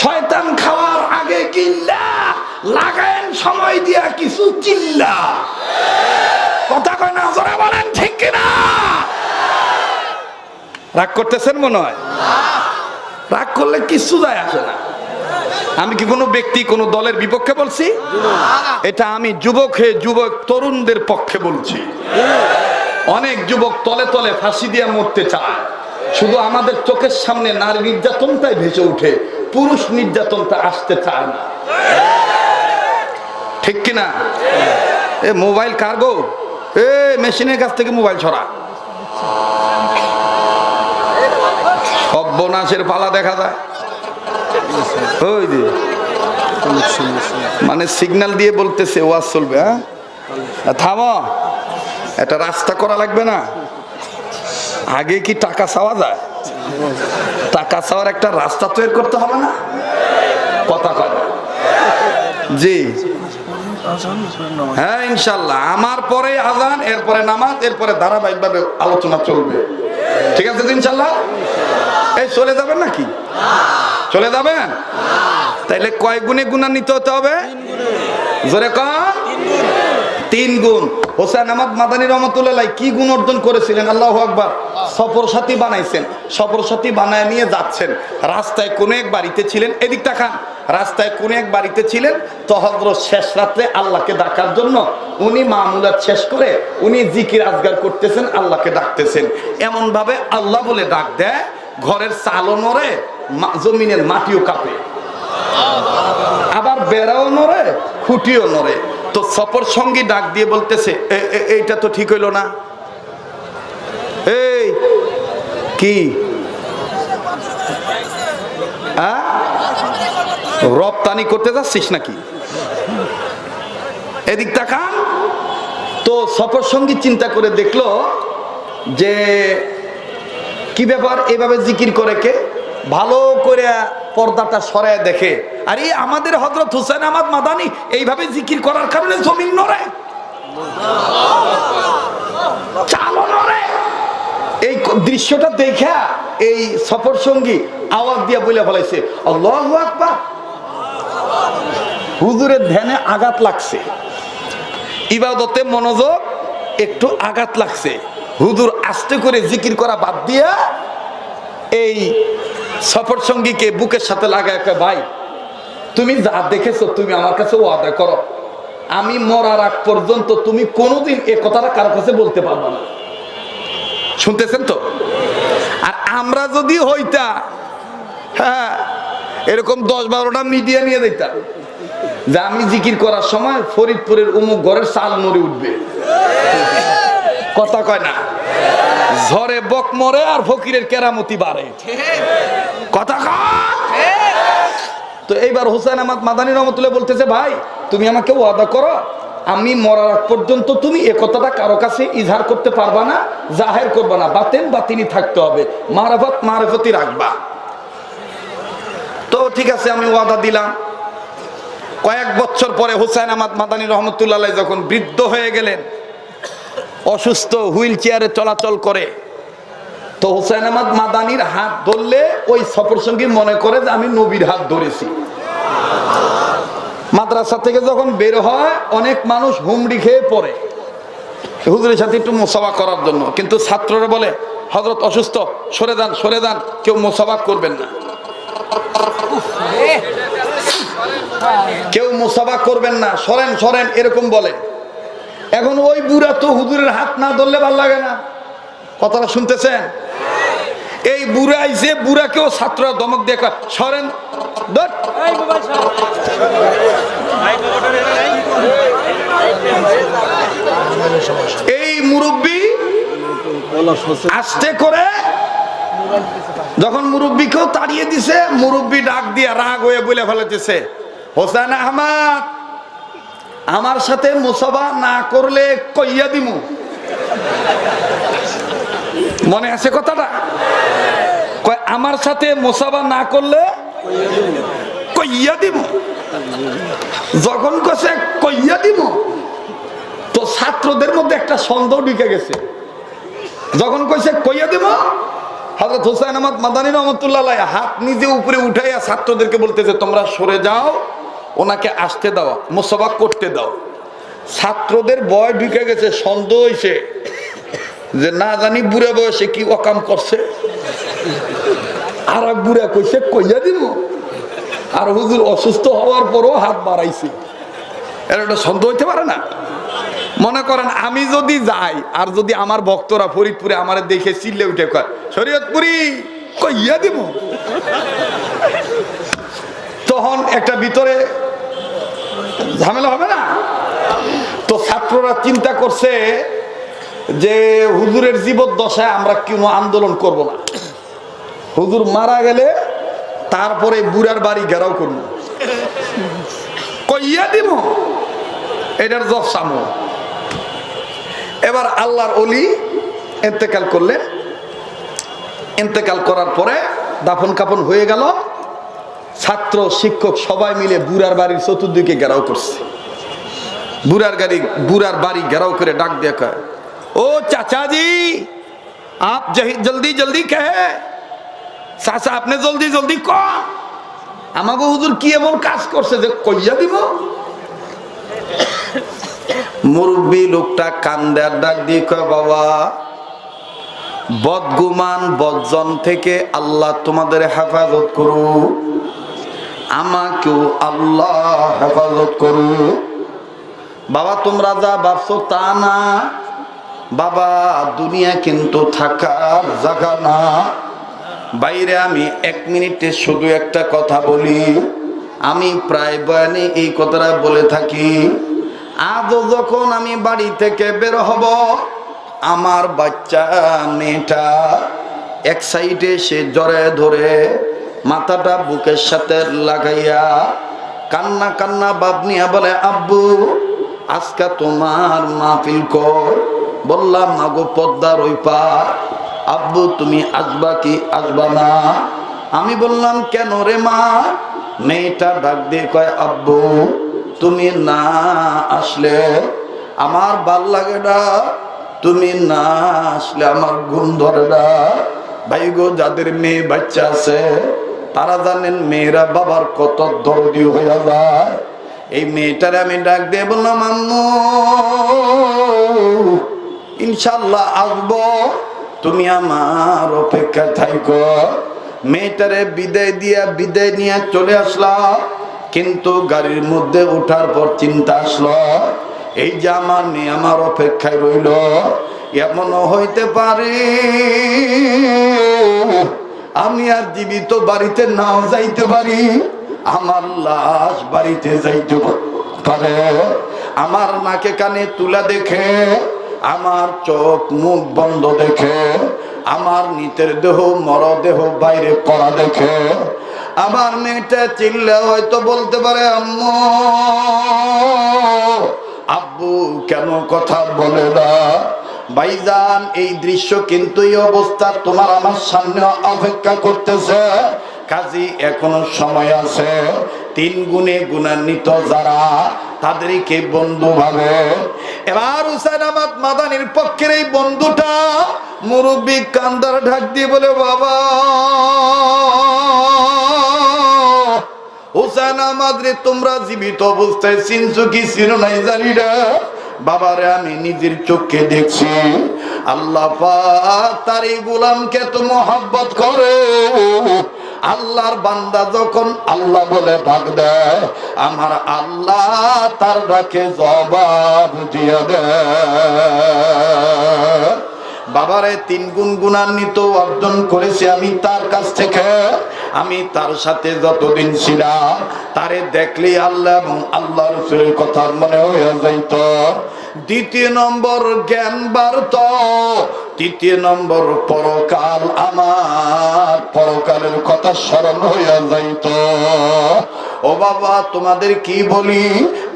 শয়তান খাওয়ার আগে কিল্লা লাগায়েন সময় দিয়া কিছু চিল্লা। কথা কয় না, জোরে বলেন ঠিক কিনা? রাগ করতেছেন মনে হয়, রাগ করলে কিছু যায় আসে না। আমি কি কোনো ব্যক্তি কোনো দলের বিপক্ষে বলছি? এটা আমি যুবক হয়ে যুবক তরুণদের পক্ষে বলছি। অনেক যুবক তলে তলে ফাঁসি দিয়ে মরতে চায়, শুধু আমাদের চোখের সামনে নারী নির্যাতনটাই ভেসে উঠে, পুরুষ নির্যাতনটা আসতে চায় না। ঠিক কিনা? এ মোবাইল কার্গো, এ মেশিনের কাছ থেকে মোবাইল ছড়া, সর্বনাশের পালা দেখা যায়। ওই যে মানে সিগন্যাল দিয়ে বলতেছে ওয়াজ চলবে, হ্যাঁ থামো, একটা রাস্তা করা লাগবে না? আগে কি টাকা চাওয়া যায়? টাকা চাওয়ার একটা রাস্তা তৈরি করতে হবে না? কথা কয় জি হ্যাঁ ইনশাল্লাহ। আমার পরে আজান, এরপরে নামাজ, এরপরে ধারাবাহিকভাবে আলোচনা চলবে। ঠিক আছে ইনশাল্লাহ? এই চলে যাবেন নাকি? চলে যাবেন? তাইলে কয় গুণে গুণান্বিত হতে হবে? জোরে কন। 3 গুণ। হোসেন আহমদ মাদানী রহমতুল্লাহ কি গুণ অর্জন করেছিলেন? আল্লাহু আকবার। সফর সাথী বানাইছেন, সফর সাথী বানায় নিয়ে যাচ্ছেন, রাস্তায় কোন এক বাড়িতে ছিলেন, এদিক তাকান, রাস্তায় কোন এক বাড়িতে ছিলেন তো হযরত শেষ রাত্রে আল্লাহকে ডাকার জন্য উনি মামুলাত শেষ করে উনি জিকির আজগার করতেছেন, আল্লাহকে ডাকতেছেন। এমন ভাবে আল্লাহ বলে ডাক দেয়, ঘরের চালও নড়ে, জমিনের মাটিও কাঁপে, আবার বেড়াও নড়ে, খুঁটিও নড়ে। তো সফর সঙ্গী ডাক দিয়ে বলতেছে, এইটা তো ঠিক হইল না। এই কি রপ্তানি করতে যাচ্ছিস নাকি? এদিক তাকান। তো সফর সঙ্গী চিন্তা করে দেখলো যে কি ব্যাপার, এভাবে জিকির করে কে? ভালো করে পর্দাটা সরায় দেখে, আরে আমাদের হযরত হুসাইন আহমদ মাদানী এইভাবে জিকির করার কারণে জমিন নড়ে, চালও নড়ে। এই দৃশ্যটা দেখা এই সফর সঙ্গী আওয়াজ দিয়ে বলে ফেলাইছে, আল্লাহু আকবার। হুজুরের ধ্যানে আঘাত লাগছে, ইবাদতে মনোযোগ একটু আঘাত লাগছে। হুজুর আস্তে করে জিকির করা বাদ দিয়া এই সফর সঙ্গীকে বুকের সাথে লাগায়, ভাই তুমি যা দেখেছো তুমি আমার কাছে ওয়াদা করো, আমি মরার আগ পর্যন্ত তুমি কোনোদিন এ কথাটা কারো কাছে বলতে পারবো না। শুনতেছেন তো? আর আমরা যদি হইতা, হ্যাঁ এরকম 10-12টা মিডিয়া নিয়ে দিতাম যে আমি জিকির করার সময় ফরিদপুরের অমুক ঘরের চাল নড়ে উঠবে, কথা কয় না, ঝড়ে বক মরে আর ফকিরের কেরামতি বাড়ে, কথা কয়। তো এইবার হোসেন আহমদ মাদানী রহমতুল্লাহ বলতেছে, ভাই তুমি আমাকে ওয়াদা করো, আমি মরার আগ পর্যন্ত তুমি এ কথাটা কারো কাছে ইজহার করতে পারবা না, জাহের করবা না, বাতেন বাতিনি থাকতে হবে, মারাফত মারফতি রাখবা। তো ঠিক আছে আমি ওয়াদা দিলাম। কয়েক বছর পরে হোসেন আহমদ মাদানী রহমতুল্লাহ যখন বৃদ্ধ হয়ে গেলেন, অসুস্থ, হুইল চেয়ারে চলাচল করে, তো হোসেন আহমদ মাদানীর হাত ধরলে ওই সফর সঙ্গী মনে করে যে আমি নবীর হাত ধরেছি। মাদ্রাসা থেকে যখন বের হয় অনেক মানুষ হুমড়ি খেয়ে পড়ে হুজুরের সাথে একটু মুসাফা করার জন্য, কিন্তু ছাত্ররা বলে হযরত অসুস্থ, সরে যান সরে যান, কেউ মুসাফা করবেন না, কেউ মুসাফা করবেন না, সরেন সরেন এরকম বলে। এখন ওই বুড়া তো হুজুরের হাত না ধরলে ভালো লাগে না, কথাটা শুনতেছেন? এই বুড়া আইছে, বুড়াকেও ছাত্ররা ধমক দিয়ে কয় সরেন, এই মুরব্বী আস্তে করে যখন মুরব্বীকেও তাড়িয়ে দিছে, মুরব্বী ডাক দিয়ে রাগ হয়ে বলে ফেলেছে, হোসেন আহমদ আমার সাথে মুসাফা না করলে কইয়া দিমু। মনে আছে কথাটা? কয় আমার সাথে মুসাফা না করলে কইয়া দিমু। যখন কইছে কইয়া দিমু, তো ছাত্রদের মধ্যে একটা সন্দেহ ঢুকে গেছে। যখন কইছে কইয়া দিমু, হযরত হোসেন আহমদ মাদানী রহমতুল্লাহ হাত নিজে উপরে উঠাইয়া ছাত্রদেরকে বলতেছে, তোমরা সরে যাও, ওনাকে আসতে দাও, মুসাফা করতে দাও। ছাত্রদের ভয় ঢুকে গেছে, সন্দেহ হয়েছে যে না জানি বুড়া বয়সে কি অকাম করছে। আর এক বুড়া কইছে কইয়া দিব, আর হুজুর অসুস্থ হওয়ার পরও হাত বাড়াইছে, এর একটা সন্দেহ হইতে পারে না? মনে করেন আমি যদি যাই আর যদি আমার ভক্তরা ফরিদপুরে আমার দেখে চিল্লে উঠে কয় শরীয়তপুরি কইয়া দিব, তখন একটা ভিতরে ঝামেলা হবে না? তো ছাত্ররা চিন্তা করছে যে হুজুরের জীবদ্দশায় আমরা কোনো আন্দোলন করব না, হুজুর মারা গেলে তারপরে বুড়ার বাড়ি ঘেরাও করব, কইয়া দিব, এটার জব সামো। এবার আল্লাহর ওলি ইন্তেকাল করলেন, ইন্তেকাল করার পরে দাফন কাফন হয়ে গেল, ছাত্র শিক্ষক সবাই মিলে বুড়ার বাড়ির চতুর্দিকে ঘেরাও করছে। বুড়ার বাড়ি ঘেরাও করে ডাক দিয়ে কয়, ও চাচা জি আপ জলদি জলদি কে চাচা, আপনি জলদি জলদি কন, আমাকে হুজুর কি এমন কাজ করছে যে কইয়া দিব? মুরব্বী লোকটা কান্দার ডাক দিয়ে কয়, বাবা বদগুমান বদজন থেকে আল্লাহ তোমাদের হেফাজত করুক, আমাকেও আল্লাহ হেফাজত করুক। বাবা তোমরা যা ভাবছো তা না বাবা, দুনিয়া কিন্তু থাকার জায়গা না। বাইরে আমি 1 মিনিটে শুধু একটা কথা বলি, আমি প্রায় বয়ানে এই কথাটা বলে থাকি। আজও যখন আমি বাড়ি থেকে বের হব, আমার বাচ্চা মেয়েটা এক সাইডে সে জড়ে ধরে মাথাটা বুকের সাথে লাগাইয়া কান্না কান্না বাপ নিয়া বলে, আব্বু আজকে তোমার মাহফিল কর। বললাম মাগো পদ্মার ওই পার, আব্বু তুমি আসবা কি আসবা না? আমি বললাম কেন রে মা? মেয়েটা ডাক দিয়ে কয়, আব্বু তুমি না আসলে আমার ভাল লাগে না, তুমি না আসলে আমার ঘুম ধরে না। ভাই গো, যাদের মেয়ে বাচ্চা আছে তারা জানেন মেয়েরা বাবার কত দরদি হয়ে যায়। এই মেয়েটারে আমি ডাক দিয়ে বললাম, আম্মু ইনশাল্লাহ আসবো, তুমি আমার অপেক্ষা থাইকো। মেয়েটারে বিদায় নিয়ে চলে আসলাম, কিন্তু গাড়ির মধ্যে ওঠার পর চিন্তা আসলো, এই যে আমার মেয়ে আমার অপেক্ষায় রইল, এমনও হইতে পারে আমি আর জীবিত বাড়িতে নাও যাইতে পারি, আমার লাশ বাড়িতে যাইতে পারে। আমার নাকে কানে তুলা দেখে, আমার চোখ মুখ বন্ধ দেখে, আমার নিতের দেহ মরদেহ বাইরে পড়া দেখে আমার মেয়েটা চিল্লে হয়তো বলতে পারে, আম্মু আব্বু কেন কথা বলে না? ভাইজান এই দৃশ্য কিন্তু এই অবস্থা তোমার আমার সামনে অপেক্ষা করতেছে, কাজী এখনো সময় আছে। 3 গুণে গুণান্বিত যারা তাদেরকে বন্ধু ভাবে। এবার হুসাইন আহমদ মাদানির পক্ষের এই বন্ধুটা মুরব্বী কান্দার ঢাক দিয়ে বলে, বাবা হুসাইন আহমদ রে তোমরা জীবিত অবস্থায় চিনছো কি চিনো নাই জানি না, বাবারে আমি নিজের চোখে দেখছি। আল্লাহ পাক তার এই গোলামকে তো মহব্বত করে। আল্লাহর বান্দা যখন আল্লাহ বলে ডাক দেয়, আমার আল্লাহ তার ডাকে জবাব দিয়ে দেয়। বাবারে 3 গুণ গুণান্বিত অর্জন করেছি আমি তার কাছ থেকে। আমি তার সাথে যতদিন ছিলাম তারে দেখলেই আল্লাহ এবং আল্লাহ রাসূলের কথা মনে হয়ে যাইত। 2 নম্বর জ্ঞান বাড়ত, 3 নম্বর পরকাল, আমার পরকালের কথা স্মরণ হয়ে যাইত। ও বাবা তোমাদের কি বলি,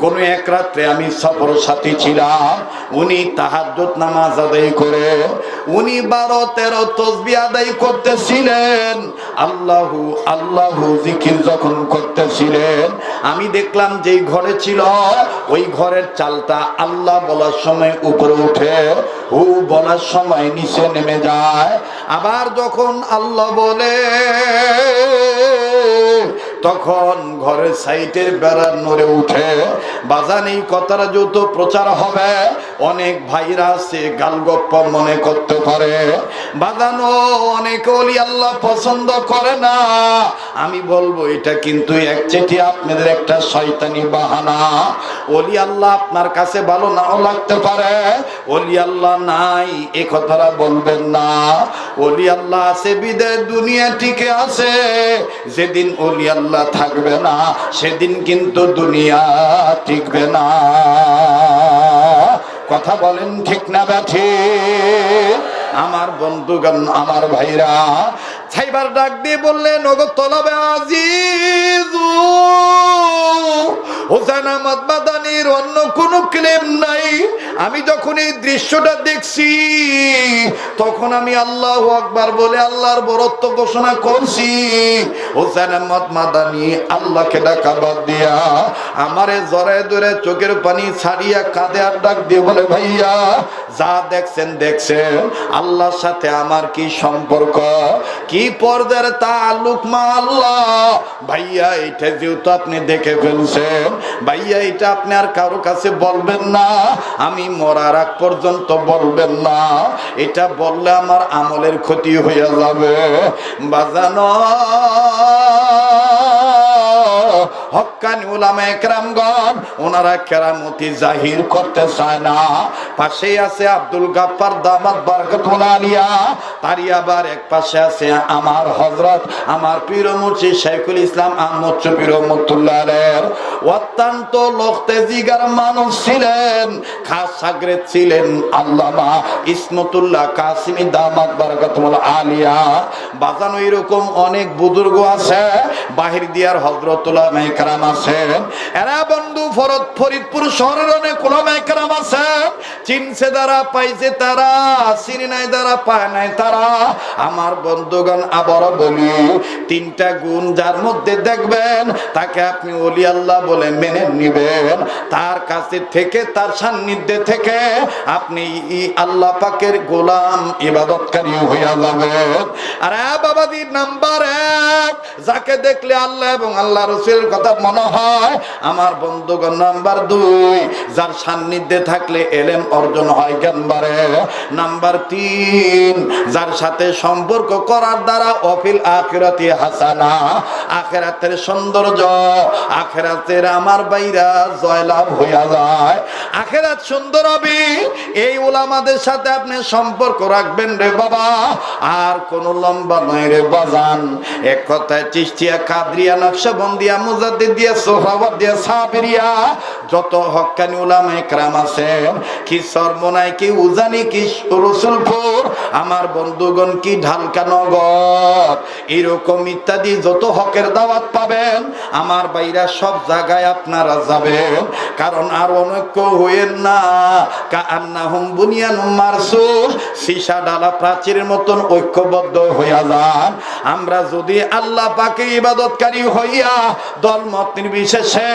কোন এক রাত্রে আমি সফর সাথী ছিলাম, উনি তাহাজ্জুদ নামাজ আদায় করে উনি 12-13 তাসবিহ আদায় করতেছিলেন, আল্লাহু আল্লাহু জিকির যখন করতেছিলেন, আমি দেখলাম যেই ঘরে ছিল ওই ঘরের চালটা আল্লাহ বলার সময় উপরে উঠে, হু বলার সময় নিচে নেমে যায়। আবার যখন আল্লাহ বলে তখন ঘরের সাইটের বেড়ার নড়ে উঠে। বাজান এই কথাটা যত প্রচার হবে অনেক ভাইরা আছে গালগপ্প মনে করতে পারে বাজানো অনেক ওলি আল্লাহ পছন্দ করে না। আমি বলবো এটা কিন্তু একচেটি আপনাদের একটা শয়তানি বাহানা। ওলি আল্লাহ আপনার কাছে ভালো নাও লাগতে পারে, ওলি আল্লাহ নাই এ কথাটা বলবেন না। ওলি আল্লাহ আছে বিদায় দুনিয়া টিকে আছে, যেদিন ওলি আল্লাহ থাকবে না সেদিন কিন্তু দুনিয়া টিকবে না। কথা বলেন ঠিক না ব্যাঠিক? আমার বন্ধুগণ, আমার ভাইরা, ছাইবার ডাক দিয়ে বললেন, ওগো তলবে আজিজু, হোসেন আহমদ মাদানির অন্য কোনো ক্লেম নাই। আমি যখন এই দৃশ্যটা দেখছি তখন আমি আল্লাহু আকবার বলে আল্লাহর বরত্ব ঘোষণা করছি। হোসেন আহমদ মাদানি আল্লাহকে ডাকা বাদ দিয়া আমারে জড়ায় ধরে চোখের পানি ছাড়িয়া কাঁদে আর ডাক দিয়ে বলে, ভাইয়া যা দেখছেন দেখছেন, আল্লাহর সাথে আমার কি সম্পর্ক, কি পর্দার তাআল্লুক মা আল্লাহ। ভাইয়া এটা যেহেতু আপনি দেখে ফেলছেন, ভাইয়া এটা আপনি আর কারো কাছে বলবেন না, আমি মরার আগ পর্যন্ত বলবেন না। এটা বললে আমার আমলের ক্ষতি হয়ে যাবে। বাজানো হক্কানি উলামায়ে কেরামগণ ওনারা কেরামতি জাহির করতে চায় না। পাশেই আছে আব্দুল গাফফার দামাত বারকাতুল আলিয়া, তারই আবার এক পাশে আছে আমার হযরত, আমার পীর মুর্শিদ শাইখুল ইসলাম আহমদ শফি রহমাতুল্লাহ আলাইহি। অত্যন্ত লখতে জিগার মানুষ ছিলেন, খাস সাগরেদ ছিলেন আল্লামা ইসমতুল্লাহ কাসিমি দামাত বারকাতুল আলিয়া। বাজানো এরকম অনেক বুজুর্গ আছে, বাহির দিয়ার হযরত উলামায়ে কেরাম আছেন। এরা বন্ধু ফরিদপুর শহরের অনেক উলামায়ে কেরাম আছে, চিনছে তারা, পাইছে তারা, চিনি নাই তারা, পায় নাই তারা। আমার বন্ধুগণ, আবারও বলি, তিনটা গুণ যার মধ্যে দেখবেন তাকে আপনি ওলি আল্লাহ বলে মেনে নিবেন। তার কাছে থেকে, তার সান্নিধ্যে থেকে আপনি আল্লাহ পাকের গোলাম ইবাদতকারী হইয়া যাবেন। আর বাবাজি, নাম্বার 1 যাকে দেখলে আল্লাহ এবং আল্লাহ রাসূলের কথা মনে হয়। আমার বন্ধুগণ, নাম্বার 2 যার সান্নিধ্যে থাকলে এলেম অর্জন হয়, জ্ঞান বাড়ে। নাম্বার 3 যার সাথে সম্পর্ক করার দ্বারা অফিল আখিরাতি হাসানা, আখিরাতের সৌন্দর্য, আখিরাতের আমার বাইরা জয়লাভ হইয়া যায়। আখিরাত সুন্দর হবে, এই উলামাদের সাথে আপনি সম্পর্ক রাখবেন রে বাবা। আর কোন লম্বা নয় রে বাজান। এক কথায় চিশতিয়া, কাদরিয়া, নকশবন্দিয়া, মুজাদ্দিদিয়া, সোহরাওয়ার্দিয়া, সাবিরিয়া, যত হক্কানি উলামায়ে কেরাম আছেন, কি সরমনাই, কি উজানি, কি রসুলপুর, আমার বন্ধুগণ, কি ঢালকা নগর, এরকম ইত্যাদি যত হকের দাওয়াত পাবেন আমার বাইরা সব জায়গায় আপনারা যাবেন। কারণ আর অনৈক্য হইেন না, কাআন্নাহুম বুনিয়ানুম মারসুস, সীসা ডালা প্রাচীরের মতন ঐক্যবদ্ধ হইয়া যান। আমরা যদি আল্লাহ পাকে ইবাদতকারী হইয়া দলমত নির্বিশেষে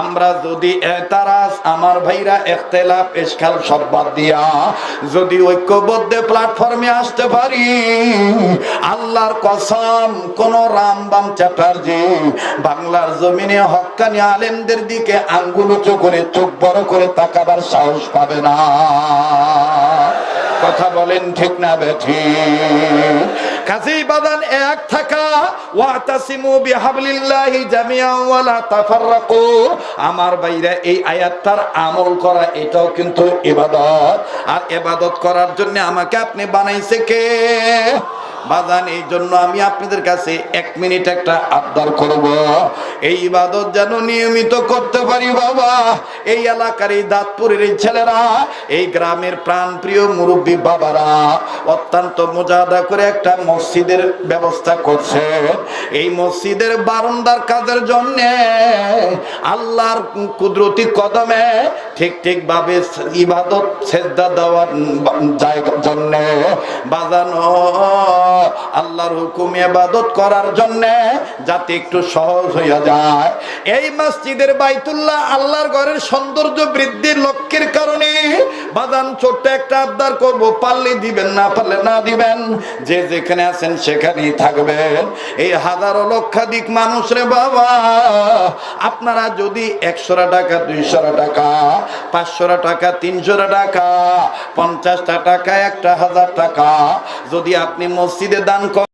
আমরা যদি এতারাজ, আমার ভাইরা, ইখতিলাফ ইশকাল সব বাদ দিয়া যদি ঐক্যবদ্ধ প্ল্যাটফর্মে আসতে পারি, আল্লাহর কসম কোন রামবাম চ্যাটার্জি বাংলার জমিনে হক্কানি আলেমদের দিকে আঙ্গুল উঁচু করে চোখ বড় করে তাকাবার সাহস পাবে না। কথা বলেন ঠিক না বেঠিক? কাজেই বাদান এক থাকা, ওয়াতাসিমু বিহাবলিল্লাহি জামিআন ওয়া লা তাফাররাকু, আমার ভাইরা এই আয়াতটার আমল করা এটাও কিন্তু ইবাদত। আর ইবাদত করার জন্য আমাকে আপনি বানাইছে কে বাজান? এই জন্য আমি আপনাদের কাছে 1 মিনিট একটা আবদার করব, এই ইবাদত যেন নিয়মিত করতে পারি বাবা। এই এলাকার, এই দাঁতপুরের এই ছেলেরা, এই গ্রামের প্রাণপ্রিয় মুরব্বী বাবারা অত্যন্ত মুজাহাদা করে একটা মসজিদের ব্যবস্থা করছে। এই মসজিদের বারান্দার কাজের জন্য আল্লাহর কুদরতি কদমে ঠিক ভাবে ইবাদত সেজদা দেওয়ার জায়গার জন্য বাজানো, আল্লাহর হুকুমে ইবাদত করার জন্য যাতে একটু সহজ হইয়া যায়। এই মসজিদের বাইতুল্লাহ আল্লাহর ঘরের সৌন্দর্য বৃদ্ধির লক্ষ্যের কারণে বাজান ছোট্ট একটা আবদার করব, পারলে দিবেন, না পারলে না দিবেন। যে যেখানে আছেন সেখানেই থাকবেন। এই হাজারো লক্ষাধিক মানুষ রে বাবা, আপনারা যদি 100 টাকা, 200 টাকা, 500 টাকা, 300 টাকা, 50 টাকা, 1000 টাকা যদি আপনি মসজিদে দান করেন,